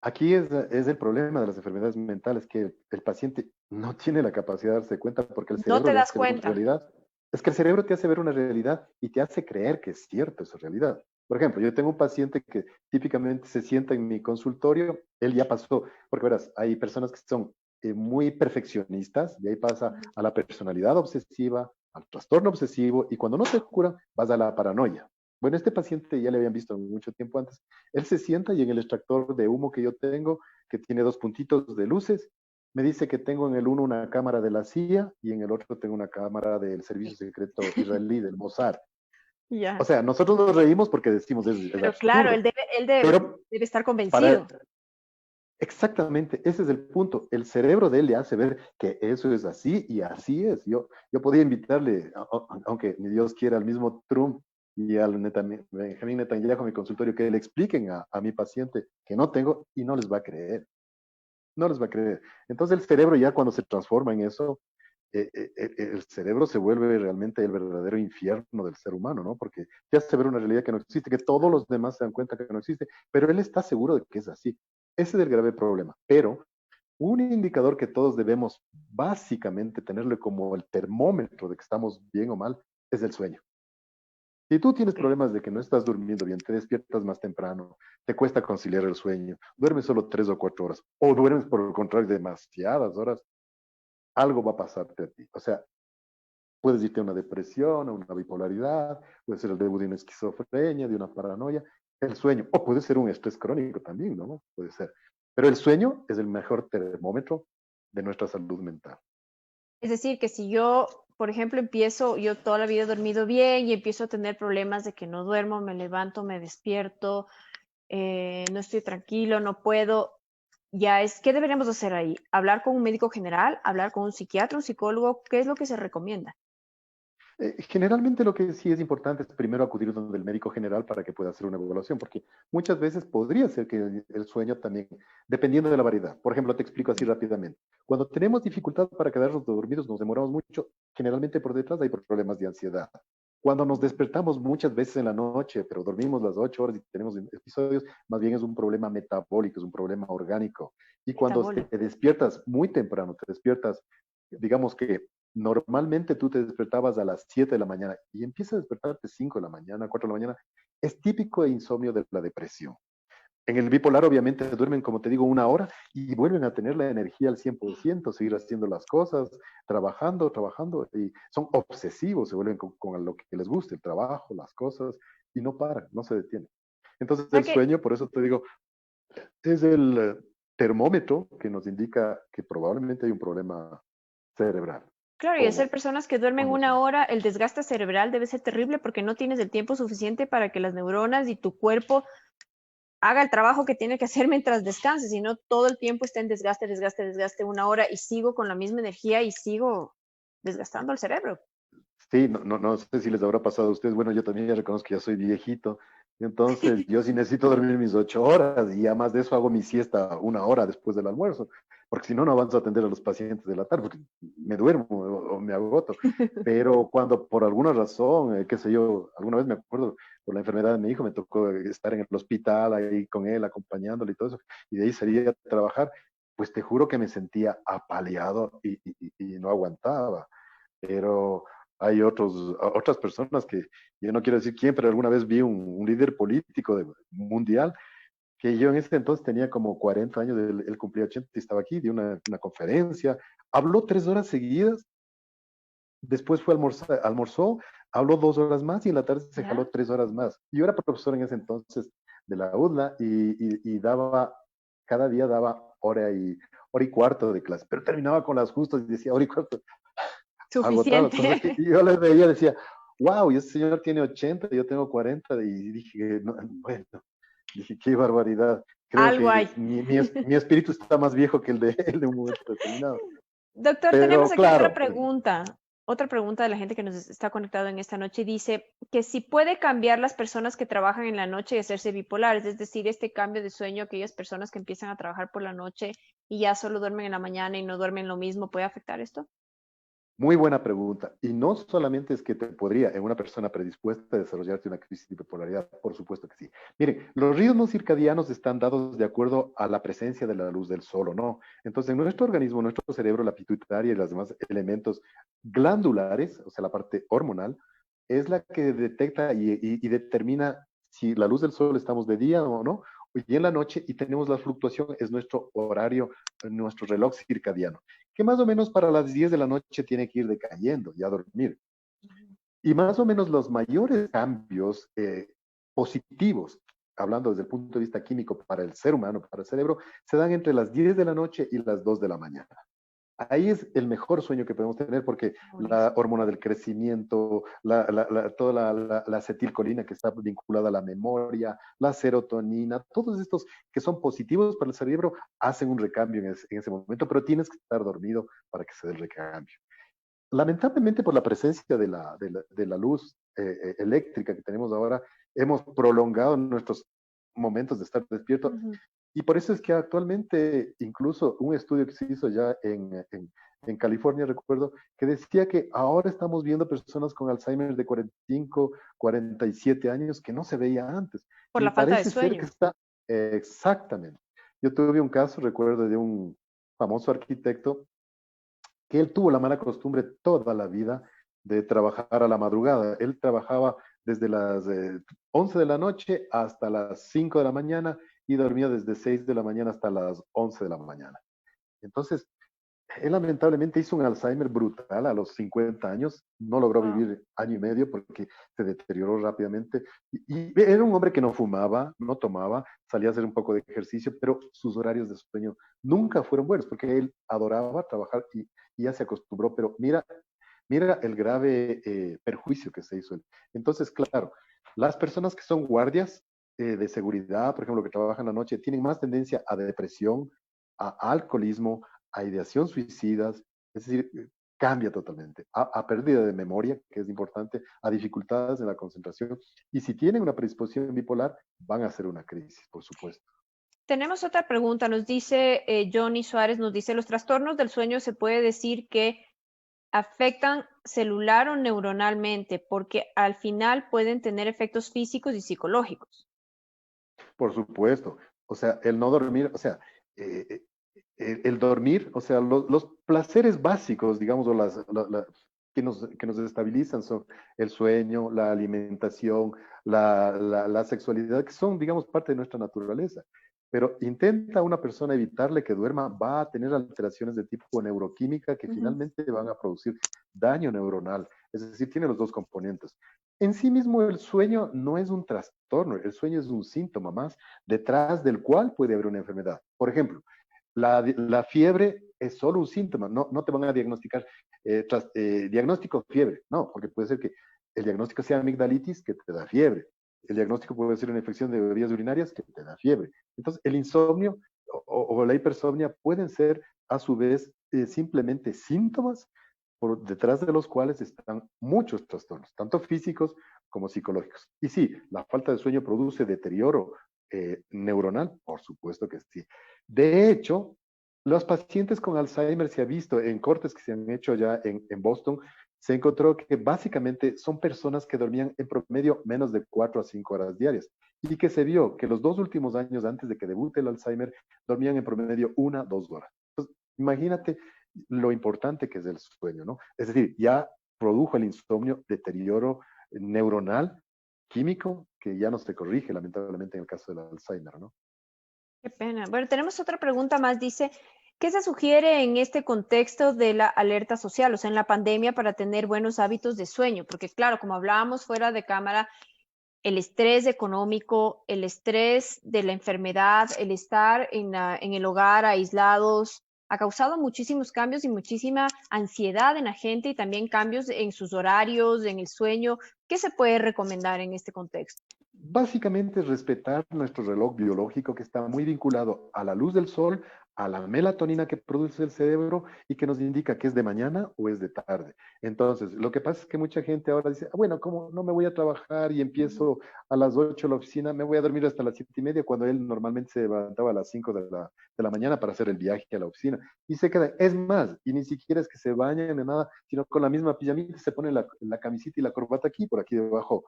Aquí es el problema de las enfermedades mentales, que el paciente no tiene la capacidad de darse cuenta porque el No cerebro te le das hace ver una cuenta. realidad. Es que el cerebro te hace ver una realidad y te hace creer que es cierto esa realidad. Por ejemplo, yo tengo un paciente que típicamente se sienta en mi consultorio, él ya pasó, porque verás, hay personas que son muy perfeccionistas y ahí pasa a la personalidad obsesiva, al trastorno obsesivo y cuando no se cura vas a la paranoia. Bueno, este paciente ya le habían visto mucho tiempo antes. Él se sienta y en el extractor de humo que yo tengo, que tiene dos puntitos de luces, me dice que tengo en el uno una cámara de la CIA y en el otro tengo una cámara del Servicio Secreto Israelí, del Mossad. O Ya. sea, nosotros nos reímos porque decimos es Pero claro, absurdo, él pero debe estar para convencido. exactamente, ese es el punto. El cerebro de él le hace ver que eso es así y así es. Yo podía invitarle, aunque ni Dios quiera, al mismo Trump y al Benjamín Netanyahu a mi consultorio que le expliquen a mi paciente que no tengo y no les va a creer. No les va a creer. Entonces el cerebro ya cuando se transforma en eso, el cerebro se vuelve realmente el verdadero infierno del ser humano, ¿no? Porque te hace ver una realidad que no existe, que todos los demás se dan cuenta que no existe, pero él está seguro de que es así. Ese es el grave problema. Pero un indicador que todos debemos básicamente tenerle como el termómetro de que estamos bien o mal es el sueño. Si tú tienes Ok. problemas de que no estás durmiendo bien, te despiertas más temprano, te cuesta conciliar el sueño, duermes solo 3 o 4 horas, o duermes por el contrario demasiadas horas, algo va a pasarte a ti. O sea, puedes irte a una depresión, a una bipolaridad, puede ser el debut de una esquizofrenia, de una paranoia, el sueño, o puede ser un estrés crónico también, ¿no? Puede ser. Pero el sueño es el mejor termómetro de nuestra salud mental. Es decir, que si yo, por ejemplo, yo toda la vida he dormido bien y empiezo a tener problemas de que no duermo, me levanto, me despierto, no estoy tranquilo, no puedo. ya es, ¿qué deberíamos hacer ahí? ¿Hablar con un médico general? ¿Hablar con un psiquiatra, un psicólogo? ¿Qué es lo que se recomienda? Generalmente lo que sí es importante es primero acudir donde el médico general para que pueda hacer una evaluación, porque muchas veces podría ser que el sueño también, dependiendo de la variedad. Por ejemplo, te explico así rápidamente. Cuando tenemos dificultad para quedarnos dormidos, nos demoramos mucho, generalmente por detrás hay problemas de ansiedad. Cuando nos despertamos muchas veces en la noche, pero dormimos las 8 horas y tenemos episodios, más bien es un problema metabólico, es un problema orgánico. Y cuando te Metabólico. despiertas muy temprano, te despiertas, digamos que normalmente tú te despertabas a las 7 de la mañana y empiezas a despertarte 5 de la mañana, 4 de la mañana, es típico de insomnio de la depresión. En el bipolar obviamente duermen, como te digo, una hora y vuelven a tener la energía al 100%, seguir haciendo las cosas, trabajando, trabajando, y son obsesivos, se vuelven con lo que les gusta, el trabajo, las cosas, y no paran, no se detienen. Entonces O sea el que, sueño, por eso te digo, es el termómetro que nos indica que probablemente hay un problema cerebral claro, y al ser o personas que duermen una emocional. hora, el desgaste cerebral debe ser terrible porque no tienes el tiempo suficiente para que las neuronas y tu cuerpo haga el trabajo que tiene que hacer mientras descanse, sino todo el tiempo está en desgaste, desgaste, desgaste una hora y sigo con la misma energía y sigo desgastando el cerebro. Sí, no sé si les habrá pasado a ustedes. Bueno, yo también ya reconozco que ya soy viejito. Entonces, yo sí necesito dormir mis 8 horas y además de eso hago mi siesta una hora después del almuerzo, porque si no, no avanzo a atender a los pacientes de la tarde, porque me duermo o me agoto. Pero cuando por alguna razón, qué sé yo, alguna vez me acuerdo, por la enfermedad de mi hijo, me tocó estar en el hospital ahí con él, acompañándole y todo eso, y de ahí salía a trabajar, pues te juro que me sentía apaleado y no aguantaba. Pero hay otras personas que, yo no quiero decir quién, pero alguna vez vi un líder político mundial que yo en ese entonces tenía como 40 años, él cumplía 80 y estaba aquí, dio una conferencia, habló 3 horas seguidas, después fue a almorzar, almorzó, habló 2 horas más y en la tarde se jaló ¿Ya? 3 horas más. Yo era profesor en ese entonces de la UDLA y daba, cada día daba hora y cuarto de clase, pero terminaba con las justas y decía hora y cuarto agotado, Suficiente. cosa que yo les veía, decía, wow, y ese señor tiene 80, yo tengo 40, y dije, no, bueno, dije, qué barbaridad. Creo Algo que hay. mi espíritu está más viejo que el de un momento determinado. Doctor, tenemos Pero aquí otra claro, pregunta. Otra pregunta de la gente que nos está conectado en esta noche. Dice que si puede cambiar las personas que trabajan en la noche y hacerse bipolares, es decir, este cambio de sueño, aquellas personas que empiezan a trabajar por la noche y ya solo duermen en la mañana y no duermen lo mismo, ¿puede afectar esto? muy buena pregunta. Y no solamente es que te podría, en una persona predispuesta, a desarrollarte una crisis de bipolaridad, por supuesto que sí. Miren, los ritmos circadianos están dados de acuerdo a la presencia de la luz del sol o no. Entonces, en nuestro organismo, nuestro cerebro, la pituitaria y los demás elementos glandulares, o sea, la parte hormonal, es la que detecta y determina si la luz del sol estamos de día o no, y en la noche, y tenemos la fluctuación, es nuestro horario, nuestro reloj circadiano que más o menos para las 10 de la noche tiene que ir decayendo y a dormir. Y más o menos los mayores cambios positivos, hablando desde el punto de vista químico para el ser humano, para el cerebro, se dan entre las 10 de la noche y las 2 de la mañana. Ahí es el mejor sueño que podemos tener porque la Buenísimo. hormona del crecimiento, toda la acetilcolina que está vinculada a la memoria, la serotonina, todos estos que son positivos para el cerebro hacen un recambio en ese momento, pero tienes que estar dormido para que se dé el recambio. Lamentablemente por la presencia de la luz eléctrica que tenemos ahora, hemos prolongado nuestros momentos de estar despierto Ujú. y por eso es que actualmente, incluso un estudio que se hizo ya en California, recuerdo, que decía que ahora estamos viendo personas con Alzheimer de 45, 47 años que no se veía antes. Por Y la falta de parece ser que sueño. está exactamente. Yo tuve un caso, recuerdo, de un famoso arquitecto que él tuvo la mala costumbre toda la vida de trabajar a la madrugada. Él trabajaba desde las 11 de la noche hasta las 5 de la mañana y dormía desde 6 de la mañana hasta las 11 de la mañana. Entonces, él lamentablemente hizo un Alzheimer brutal a los 50 años, no logró Wow. vivir año y medio porque se deterioró rápidamente. Y era un hombre que no fumaba, no tomaba, salía a hacer un poco de ejercicio, pero sus horarios de sueño nunca fueron buenos porque él adoraba trabajar y ya se acostumbró. Pero mira el grave perjuicio que se hizo él. Entonces, claro, las personas que son guardias de seguridad, por ejemplo, que trabajan la noche, tienen más tendencia a depresión, a alcoholismo, a ideación suicidas, es decir, cambia totalmente, a pérdida de memoria, que es importante, a dificultades en la concentración, y si tienen una predisposición bipolar, van a hacer una crisis, por supuesto. Tenemos otra pregunta, nos dice Johnny Suárez, nos dice, ¿los trastornos del sueño se puede decir que afectan celular o neuronalmente? Porque al final pueden tener efectos físicos y psicológicos. Por supuesto, o sea, el no dormir, o sea, eh, el dormir, o sea, los placeres básicos, digamos, o que nos estabilizan son el sueño, la alimentación, la sexualidad, que son, digamos, parte de nuestra naturaleza. Pero intenta una persona evitarle que duerma, va a tener alteraciones de tipo neuroquímica que Ujú. finalmente van a producir daño neuronal. Es decir, tiene los dos componentes. En sí mismo el sueño no es un trastorno, el sueño es un síntoma más detrás del cual puede haber una enfermedad. Por ejemplo, la fiebre es solo un síntoma, no te van a diagnosticar diagnóstico fiebre, no, porque puede ser que el diagnóstico sea amigdalitis que te da fiebre, el diagnóstico puede ser una infección de vías urinarias que te da fiebre. Entonces, el insomnio o la hipersomnia pueden ser a su vez simplemente síntomas por detrás de los cuales están muchos trastornos, tanto físicos como psicológicos. Y sí, la falta de sueño produce deterioro neuronal, por supuesto que sí. De hecho, los pacientes con Alzheimer se ha visto en cortes que se han hecho ya en Boston, se encontró que básicamente son personas que dormían en promedio menos de 4 a 5 horas diarias y que se vio que los 2 últimos años antes de que debute el Alzheimer dormían en promedio 1 a 2 horas. Entonces, imagínate lo importante que es el sueño, ¿no? Es decir, ya produjo el insomnio deterioro neuronal, químico, que ya no se corrige lamentablemente en el caso del Alzheimer, ¿no? Qué pena. Bueno, tenemos otra pregunta más. Dice, ¿qué se sugiere en este contexto de la alerta social, o sea, en la pandemia, para tener buenos hábitos de sueño? Porque claro, como hablábamos fuera de cámara, el estrés económico, el estrés de la enfermedad, el estar en el hogar aislados, ha causado muchísimos cambios y muchísima ansiedad en la gente y también cambios en sus horarios, en el sueño. ¿Qué se puede recomendar en este contexto? Básicamente es respetar nuestro reloj biológico que está muy vinculado a la luz del sol, a la melatonina que produce el cerebro y que nos indica que es de mañana o es de tarde. Entonces, lo que pasa es que mucha gente ahora dice, "Ah, bueno, como no me voy a trabajar y empiezo a las 8 la oficina, me voy a dormir hasta las 7:30", cuando él normalmente se levantaba a las 5 de la mañana para hacer el viaje a la oficina. Y se queda, es más, y ni siquiera es que se bañen ni nada, sino con la misma pijamita se pone la camisita y la corbata aquí, por aquí debajo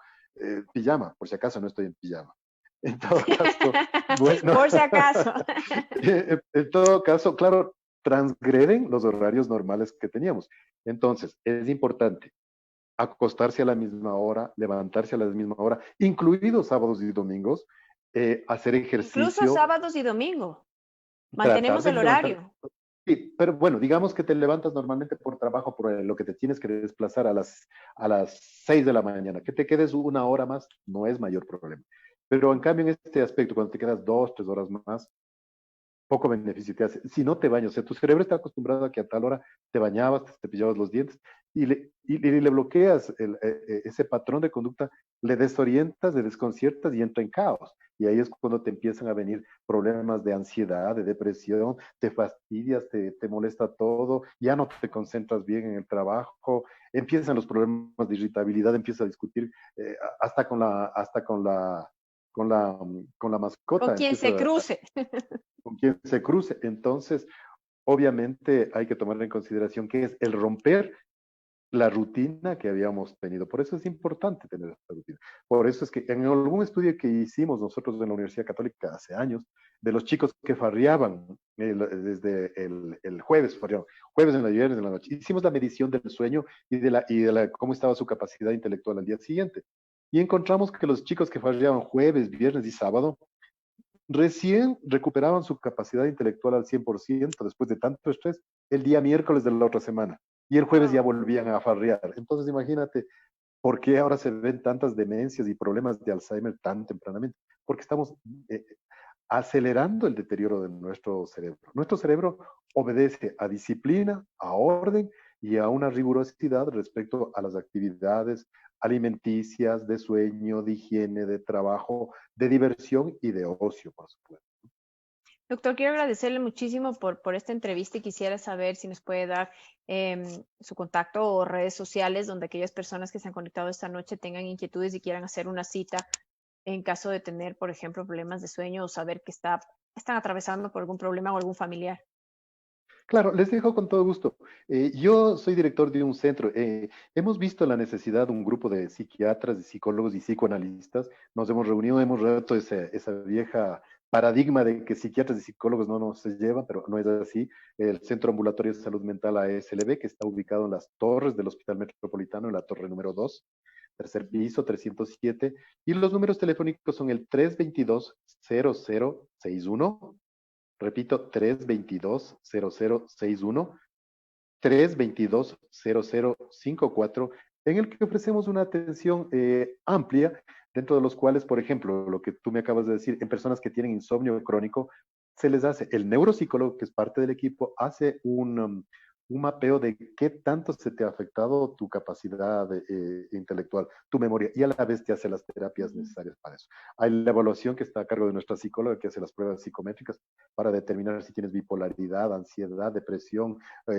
pijama, por si acaso no estoy en pijama. En todo caso, bueno, Por si acaso. en todo caso, claro, transgreden los horarios normales que teníamos. Entonces, es importante acostarse a la misma hora, levantarse a la misma hora, incluidos sábados y domingos, hacer Incluso ejercicio, sábados y domingo. tratar Mantenemos de el levantar. horario. Sí, pero bueno, digamos que te levantas normalmente por trabajo, por lo que te tienes que desplazar a las 6 de la mañana. Que te quedes 1 hora más no es mayor problema. Pero en cambio, en este aspecto, cuando te quedas 2, 3 horas más, poco beneficio te hace. Si no te bañas, o sea, tu cerebro está acostumbrado a que a tal hora te bañabas, te cepillabas los dientes y le bloqueas ese patrón de conducta, le desorientas, le desconciertas y entra en caos. Y ahí es cuando te empiezan a venir problemas de ansiedad, de depresión, te fastidias, te molesta todo, ya no te concentras bien en el trabajo, empiezan los problemas de irritabilidad, empiezas a discutir hasta con la Con mascota, quien se empieza cruce. con quien se cruce. Entonces, obviamente hay que tomar en consideración que es el romper la rutina que habíamos tenido. Por eso es importante tener esta rutina. Por eso es que en algún estudio que hicimos nosotros en la Universidad Católica hace años, de los chicos que farreaban desde el jueves, jueves en la viernes en la noche, hicimos la medición del sueño y de cómo estaba su capacidad intelectual al día siguiente. Y encontramos que los chicos que farreaban jueves, viernes y sábado recién recuperaban su capacidad intelectual al 100% después de tanto estrés el día miércoles de la otra semana. Y el jueves ya Wow. volvían a farrear. Entonces imagínate por qué ahora se ven tantas demencias y problemas de Alzheimer tan tempranamente. Porque estamos eh, acelerando el deterioro de nuestro cerebro. Nuestro cerebro obedece a disciplina, a orden y a una rigurosidad respecto a las actividades alimenticias, de sueño, de higiene, de trabajo, de diversión y de ocio, por supuesto. Doctor, quiero agradecerle muchísimo por esta entrevista y quisiera saber si nos puede dar su contacto o redes sociales donde aquellas personas que se han conectado esta noche tengan inquietudes y quieran hacer una cita en caso de tener, por ejemplo, problemas de sueño o saber que están atravesando por algún problema o algún familiar. Claro, les dejo con todo gusto. Yo soy director de un centro. Hemos visto la necesidad de un grupo de psiquiatras, de psicólogos y psicoanalistas. Nos hemos reunido, hemos roto esa vieja paradigma de que psiquiatras y psicólogos no nos se llevan, pero no es así. El Centro Ambulatorio de Salud Mental ASLB, que está ubicado en las torres del Hospital Metropolitano, en la torre número 2, tercer Ujú. piso, 307. Y los números telefónicos son el 322-0061. Repito, 322-0061, 322-0054, en el que ofrecemos una atención amplia, dentro de los cuales, por ejemplo, lo que tú me acabas de decir, en personas que tienen insomnio crónico, se les hace, el neuropsicólogo, que es parte del equipo, hace un mapeo de qué tanto se te ha afectado tu capacidad intelectual, tu memoria, y a la vez te hace las terapias Ujú. necesarias para eso. Hay la evaluación que está a cargo de nuestra psicóloga, que hace las pruebas psicométricas para determinar si tienes bipolaridad, ansiedad, depresión,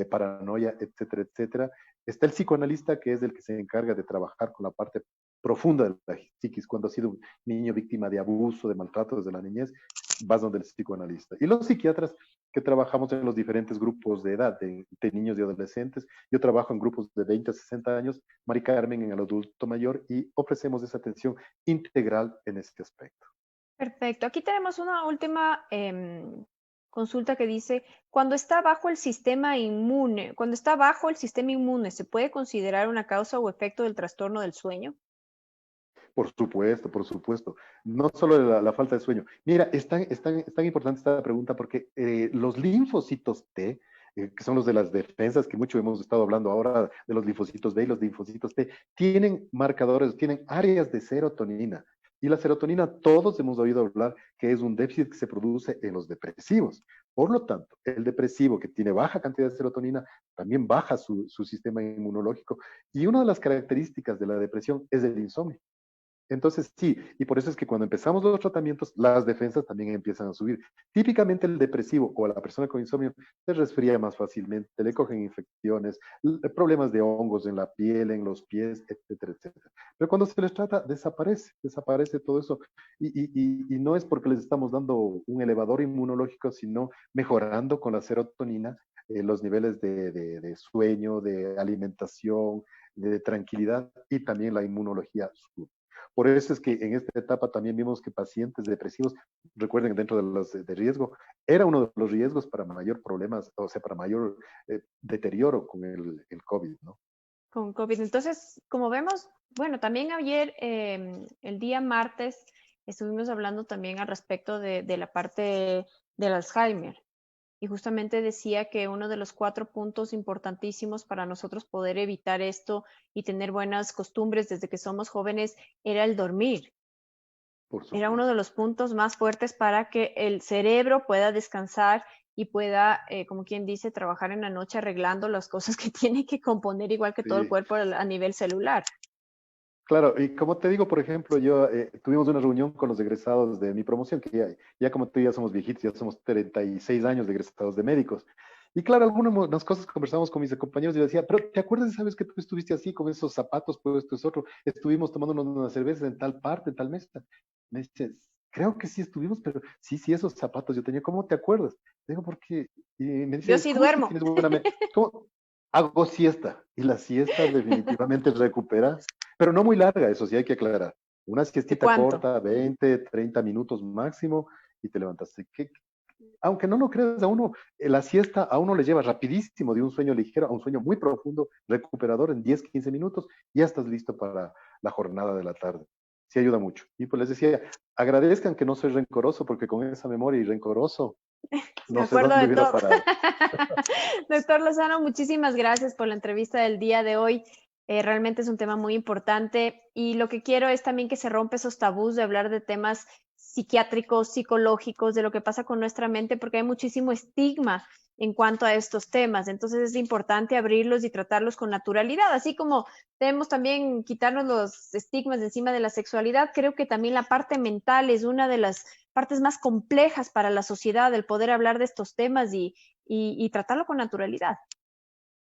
paranoia, etcétera, etcétera. Está el psicoanalista, que es el que se encarga de trabajar con la parte profunda de la psiquis, cuando has sido un niño víctima de abuso, de maltrato desde la niñez, vas donde el psicoanalista. Y los psiquiatras, que trabajamos en los diferentes grupos de edad, de niños y adolescentes. Yo trabajo en grupos de 20 a 60 años, Mari Carmen en el adulto mayor, y ofrecemos esa atención integral en este aspecto. Perfecto. Aquí tenemos una última consulta que dice, cuando está bajo el sistema inmune, ¿se puede considerar una causa o efecto del trastorno del sueño? Por supuesto, por supuesto. No solo la falta de sueño. Mira, es tan importante esta pregunta porque los linfocitos T, que son los de las defensas, que mucho hemos estado hablando ahora de los linfocitos B y los linfocitos T, tienen marcadores, tienen áreas de serotonina. Y la serotonina, todos hemos oído hablar que es un déficit que se produce en los depresivos. Por lo tanto, el depresivo que tiene baja cantidad de serotonina también baja su sistema inmunológico. Y una de las características de la depresión es el insomnio. Entonces, sí, y por eso es que cuando empezamos los tratamientos, las defensas también empiezan a subir. Típicamente el depresivo o la persona con insomnio se resfría más fácilmente, le cogen infecciones, problemas de hongos en la piel, en los pies, etcétera, etcétera. Pero cuando se les trata, desaparece todo eso. Y no es porque les estamos dando un elevador inmunológico, sino mejorando con la serotonina los niveles de sueño, de alimentación, de tranquilidad y también la inmunología sube. Por eso es que en esta etapa también vimos que pacientes depresivos, recuerden, dentro de los de riesgo, era uno de los riesgos para mayor problemas, o sea, para mayor deterioro con el COVID, ¿no? Con COVID. Entonces, como vemos, bueno, también ayer, el día martes, estuvimos hablando también al respecto de la parte del Alzheimer. Y justamente decía que uno de los 4 puntos importantísimos para nosotros poder evitar esto y tener buenas costumbres desde que somos jóvenes era el dormir. Por Era uno de supuesto. los puntos más fuertes para que el cerebro pueda descansar y pueda, como quien dice, trabajar en la noche arreglando las cosas que tiene que componer, igual que todo el Sí, cuerpo a nivel celular. claro, y como te digo, por ejemplo, yo tuvimos una reunión con los egresados de mi promoción, que ya como tú ya somos viejitos, ya somos 36 años de egresados de médicos. Y claro, algunas cosas conversamos con mis compañeros y yo decía, pero ¿te acuerdas, sabes que tú estuviste así con esos zapatos puestos, otro? Estuvimos tomándonos una cerveza en tal parte, en tal mesa. Me dice, creo que sí estuvimos, pero sí, sí, esos zapatos yo tenía, ¿cómo te acuerdas? Digo, porque, y me Yo dice, sí ¿cómo es que duermo. tienes buena mente? ¿Cómo? Hago siesta, y la siesta definitivamente recupera, pero no muy larga, eso sí hay que aclarar. Una ¿De siestita cuánto? corta, 20, 30 minutos máximo, y te levantaste. Aunque no lo creas a uno, la siesta a uno le lleva rapidísimo de un sueño ligero a un sueño muy profundo, recuperador en 10, 15 minutos, y ya estás listo para la jornada de la tarde. Sí ayuda mucho. Y pues les decía, agradezcan que no soy rencoroso, porque con esa memoria y rencoroso, Me no sé acuerdo dónde de hubiera todo. parado. Doctor Lozano, muchísimas gracias por la entrevista del día de hoy. Realmente es un tema muy importante y lo que quiero es también que se rompa esos tabús de hablar de temas psiquiátricos, psicológicos, de lo que pasa con nuestra mente, porque hay muchísimo estigma en cuanto a estos temas. Entonces es importante abrirlos y tratarlos con naturalidad, así como debemos también quitarnos los estigmas de encima de la sexualidad. Creo que también la parte mental es una de las partes más complejas para la sociedad, el poder hablar de estos temas y tratarlo con naturalidad.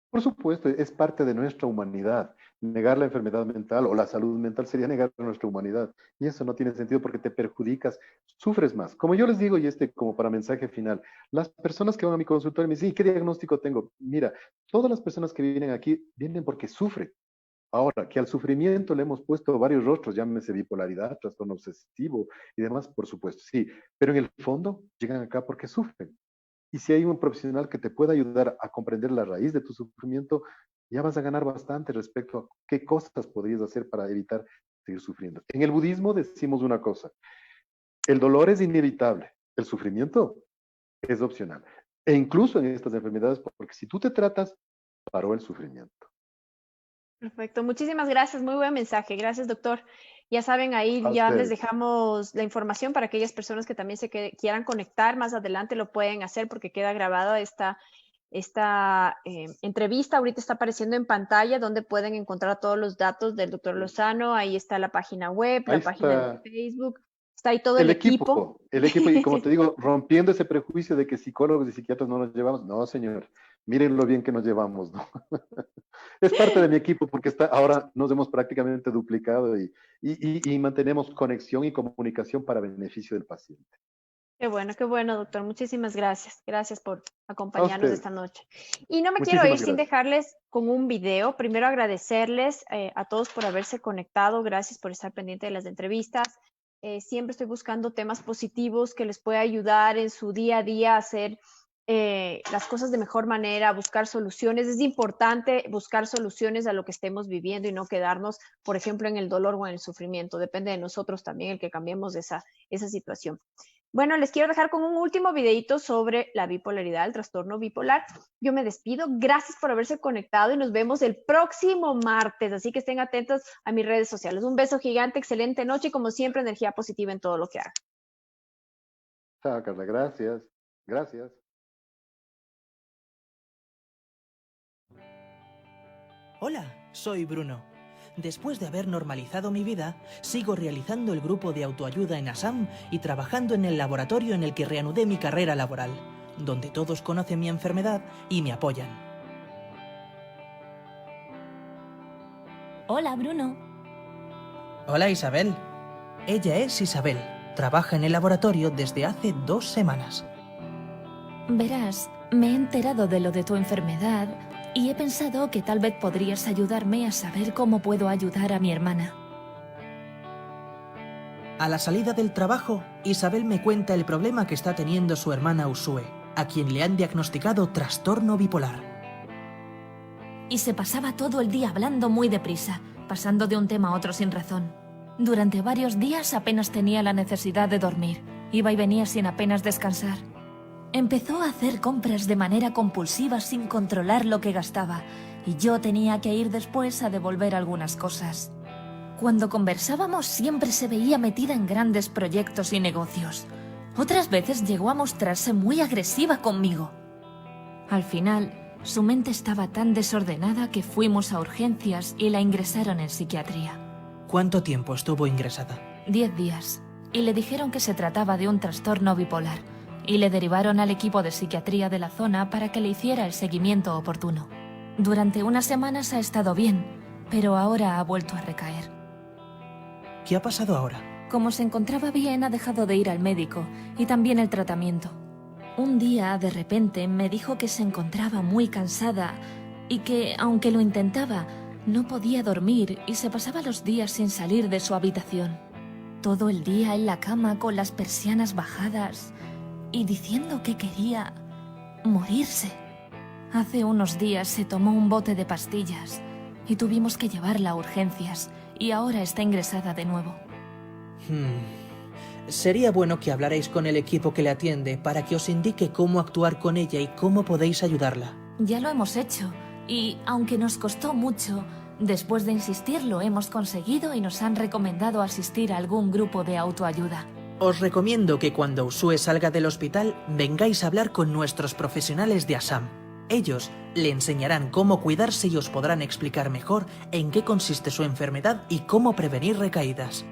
Por supuesto, es parte de nuestra humanidad. Negar la enfermedad mental o la salud mental sería negar nuestra humanidad. Y eso no tiene sentido porque te perjudicas, sufres más. Como yo les digo, y como para mensaje final, las personas que van a mi consultorio me dicen, ¿y qué diagnóstico tengo? Mira, todas las personas que vienen aquí vienen porque sufren. Ahora, que al sufrimiento le hemos puesto varios rostros, llámese bipolaridad, trastorno obsesivo y demás, por supuesto, sí. Pero en el fondo llegan acá porque sufren. Y si hay un profesional que te pueda ayudar a comprender la raíz de tu sufrimiento, ya vas a ganar bastante respecto a qué cosas podrías hacer para evitar seguir sufriendo. En el budismo decimos una cosa, el dolor es inevitable, el sufrimiento es opcional. E incluso en estas enfermedades, porque si tú te tratas, paró el sufrimiento. Perfecto, muchísimas gracias, muy buen mensaje. Gracias, doctor. Ya saben, ahí A ya les ustedes. dejamos la información para aquellas personas que también quieran conectar más adelante, lo pueden hacer porque queda grabada esta entrevista. Ahorita está apareciendo en pantalla donde pueden encontrar todos los datos del doctor Lozano. Ahí está la página web, Ahí la página de está Facebook, está ahí todo el equipo. el equipo, y como te digo, rompiendo ese prejuicio de que psicólogos y psiquiatras no nos llevamos. No, señor, miren lo bien que nos llevamos, ¿no? Es parte de mi equipo porque ahora nos hemos prácticamente duplicado y mantenemos conexión y comunicación para beneficio del paciente. Qué bueno, doctor. Muchísimas gracias. Gracias por A acompañarnos ustedes, esta noche. Y no me quiero ir muchísimas sin gracias. dejarles con un video. Primero agradecerles a todos por haberse conectado. Gracias por estar pendiente de las entrevistas. Siempre estoy buscando temas positivos que les pueda ayudar en su día a día a hacer las cosas de mejor manera, a buscar soluciones. Es importante buscar soluciones a lo que estemos viviendo y no quedarnos, por ejemplo, en el dolor o en el sufrimiento. Depende de nosotros también el que cambiemos esa situación. Bueno, les quiero dejar con un último videito sobre la bipolaridad, el trastorno bipolar. Yo me despido. Gracias por haberse conectado y nos vemos el próximo martes. Así que estén atentos a mis redes sociales. Un beso gigante, excelente noche y como siempre, energía positiva en todo lo que hagan. Chao, Carla, gracias. Gracias. Hola, soy Bruno. Después de haber normalizado mi vida, sigo realizando el grupo de autoayuda en Assam y trabajando en el laboratorio en el que reanudé mi carrera laboral, donde todos conocen mi enfermedad y me apoyan. Hola, Bruno. Hola, Isabel. Ella es Isabel. Trabaja en el laboratorio desde hace 2 semanas. Verás, me he enterado de lo de tu enfermedad y he pensado que tal vez podrías ayudarme a saber cómo puedo ayudar a mi hermana. A la salida del trabajo, Isabel me cuenta el problema que está teniendo su hermana Usue, a quien le han diagnosticado trastorno bipolar. Y se pasaba todo el día hablando muy deprisa, pasando de un tema a otro sin razón. Durante varios días apenas tenía la necesidad de dormir. Iba y venía sin apenas descansar. Empezó a hacer compras de manera compulsiva sin controlar lo que gastaba, y yo tenía que ir después a devolver algunas cosas. Cuando conversábamos siempre se veía metida en grandes proyectos y negocios. Otras veces llegó a mostrarse muy agresiva conmigo. Al final, su mente estaba tan desordenada que fuimos a urgencias y la ingresaron en psiquiatría. ¿Cuánto tiempo estuvo ingresada? 10 días, y le dijeron que se trataba de un trastorno bipolar, y le derivaron al equipo de psiquiatría de la zona para que le hiciera el seguimiento oportuno. Durante unas semanas ha estado bien, pero ahora ha vuelto a recaer. ¿Qué ha pasado ahora? Como se encontraba bien, ha dejado de ir al médico y también el tratamiento. Un día, de repente, me dijo que se encontraba muy cansada y que, aunque lo intentaba, no podía dormir y se pasaba los días sin salir de su habitación. Todo el día en la cama con las persianas bajadas y diciendo que quería morirse. Hace unos días se tomó un bote de pastillas y tuvimos que llevarla a urgencias y ahora está ingresada de nuevo. Sería bueno que hablarais con el equipo que le atiende para que os indique cómo actuar con ella y cómo podéis ayudarla. Ya lo hemos hecho y, aunque nos costó mucho, después de insistir lo hemos conseguido y nos han recomendado asistir a algún grupo de autoayuda. Os recomiendo que cuando Usue salga del hospital vengáis a hablar con nuestros profesionales de Assam. Ellos le enseñarán cómo cuidarse y os podrán explicar mejor en qué consiste su enfermedad y cómo prevenir recaídas.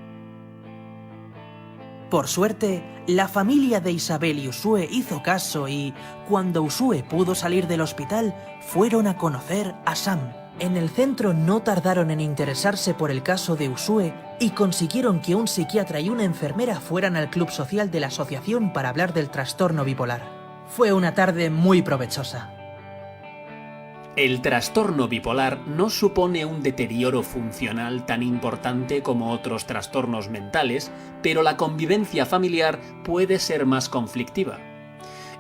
Por suerte, la familia de Isabel y Usue hizo caso y, cuando Usue pudo salir del hospital, fueron a conocer a Sam. En el centro no tardaron en interesarse por el caso de Usue y consiguieron que un psiquiatra y una enfermera fueran al club social de la asociación para hablar del trastorno bipolar. Fue una tarde muy provechosa. El trastorno bipolar no supone un deterioro funcional tan importante como otros trastornos mentales, pero la convivencia familiar puede ser más conflictiva.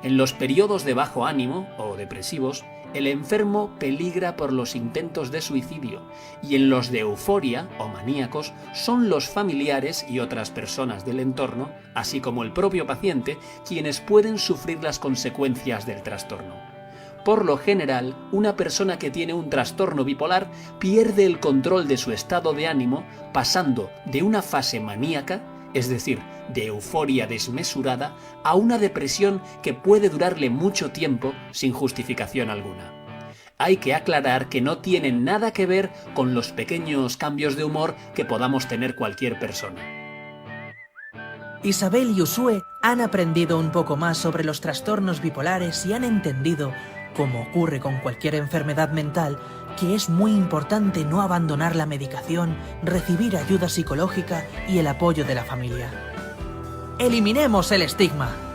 En los periodos de bajo ánimo o depresivos, el enfermo peligra por los intentos de suicidio, y en los de euforia o maníacos son los familiares y otras personas del entorno, así como el propio paciente, quienes pueden sufrir las consecuencias del trastorno. Por lo general, una persona que tiene un trastorno bipolar pierde el control de su estado de ánimo, pasando de una fase maníaca, es decir, de euforia desmesurada, a una depresión que puede durarle mucho tiempo sin justificación alguna. Hay que aclarar que no tienen nada que ver con los pequeños cambios de humor que podamos tener cualquier persona. Isabel y Usue han aprendido un poco más sobre los trastornos bipolares y han entendido, como ocurre con cualquier enfermedad mental, que es muy importante no abandonar la medicación, recibir ayuda psicológica y el apoyo de la familia. ¡Eliminemos el estigma!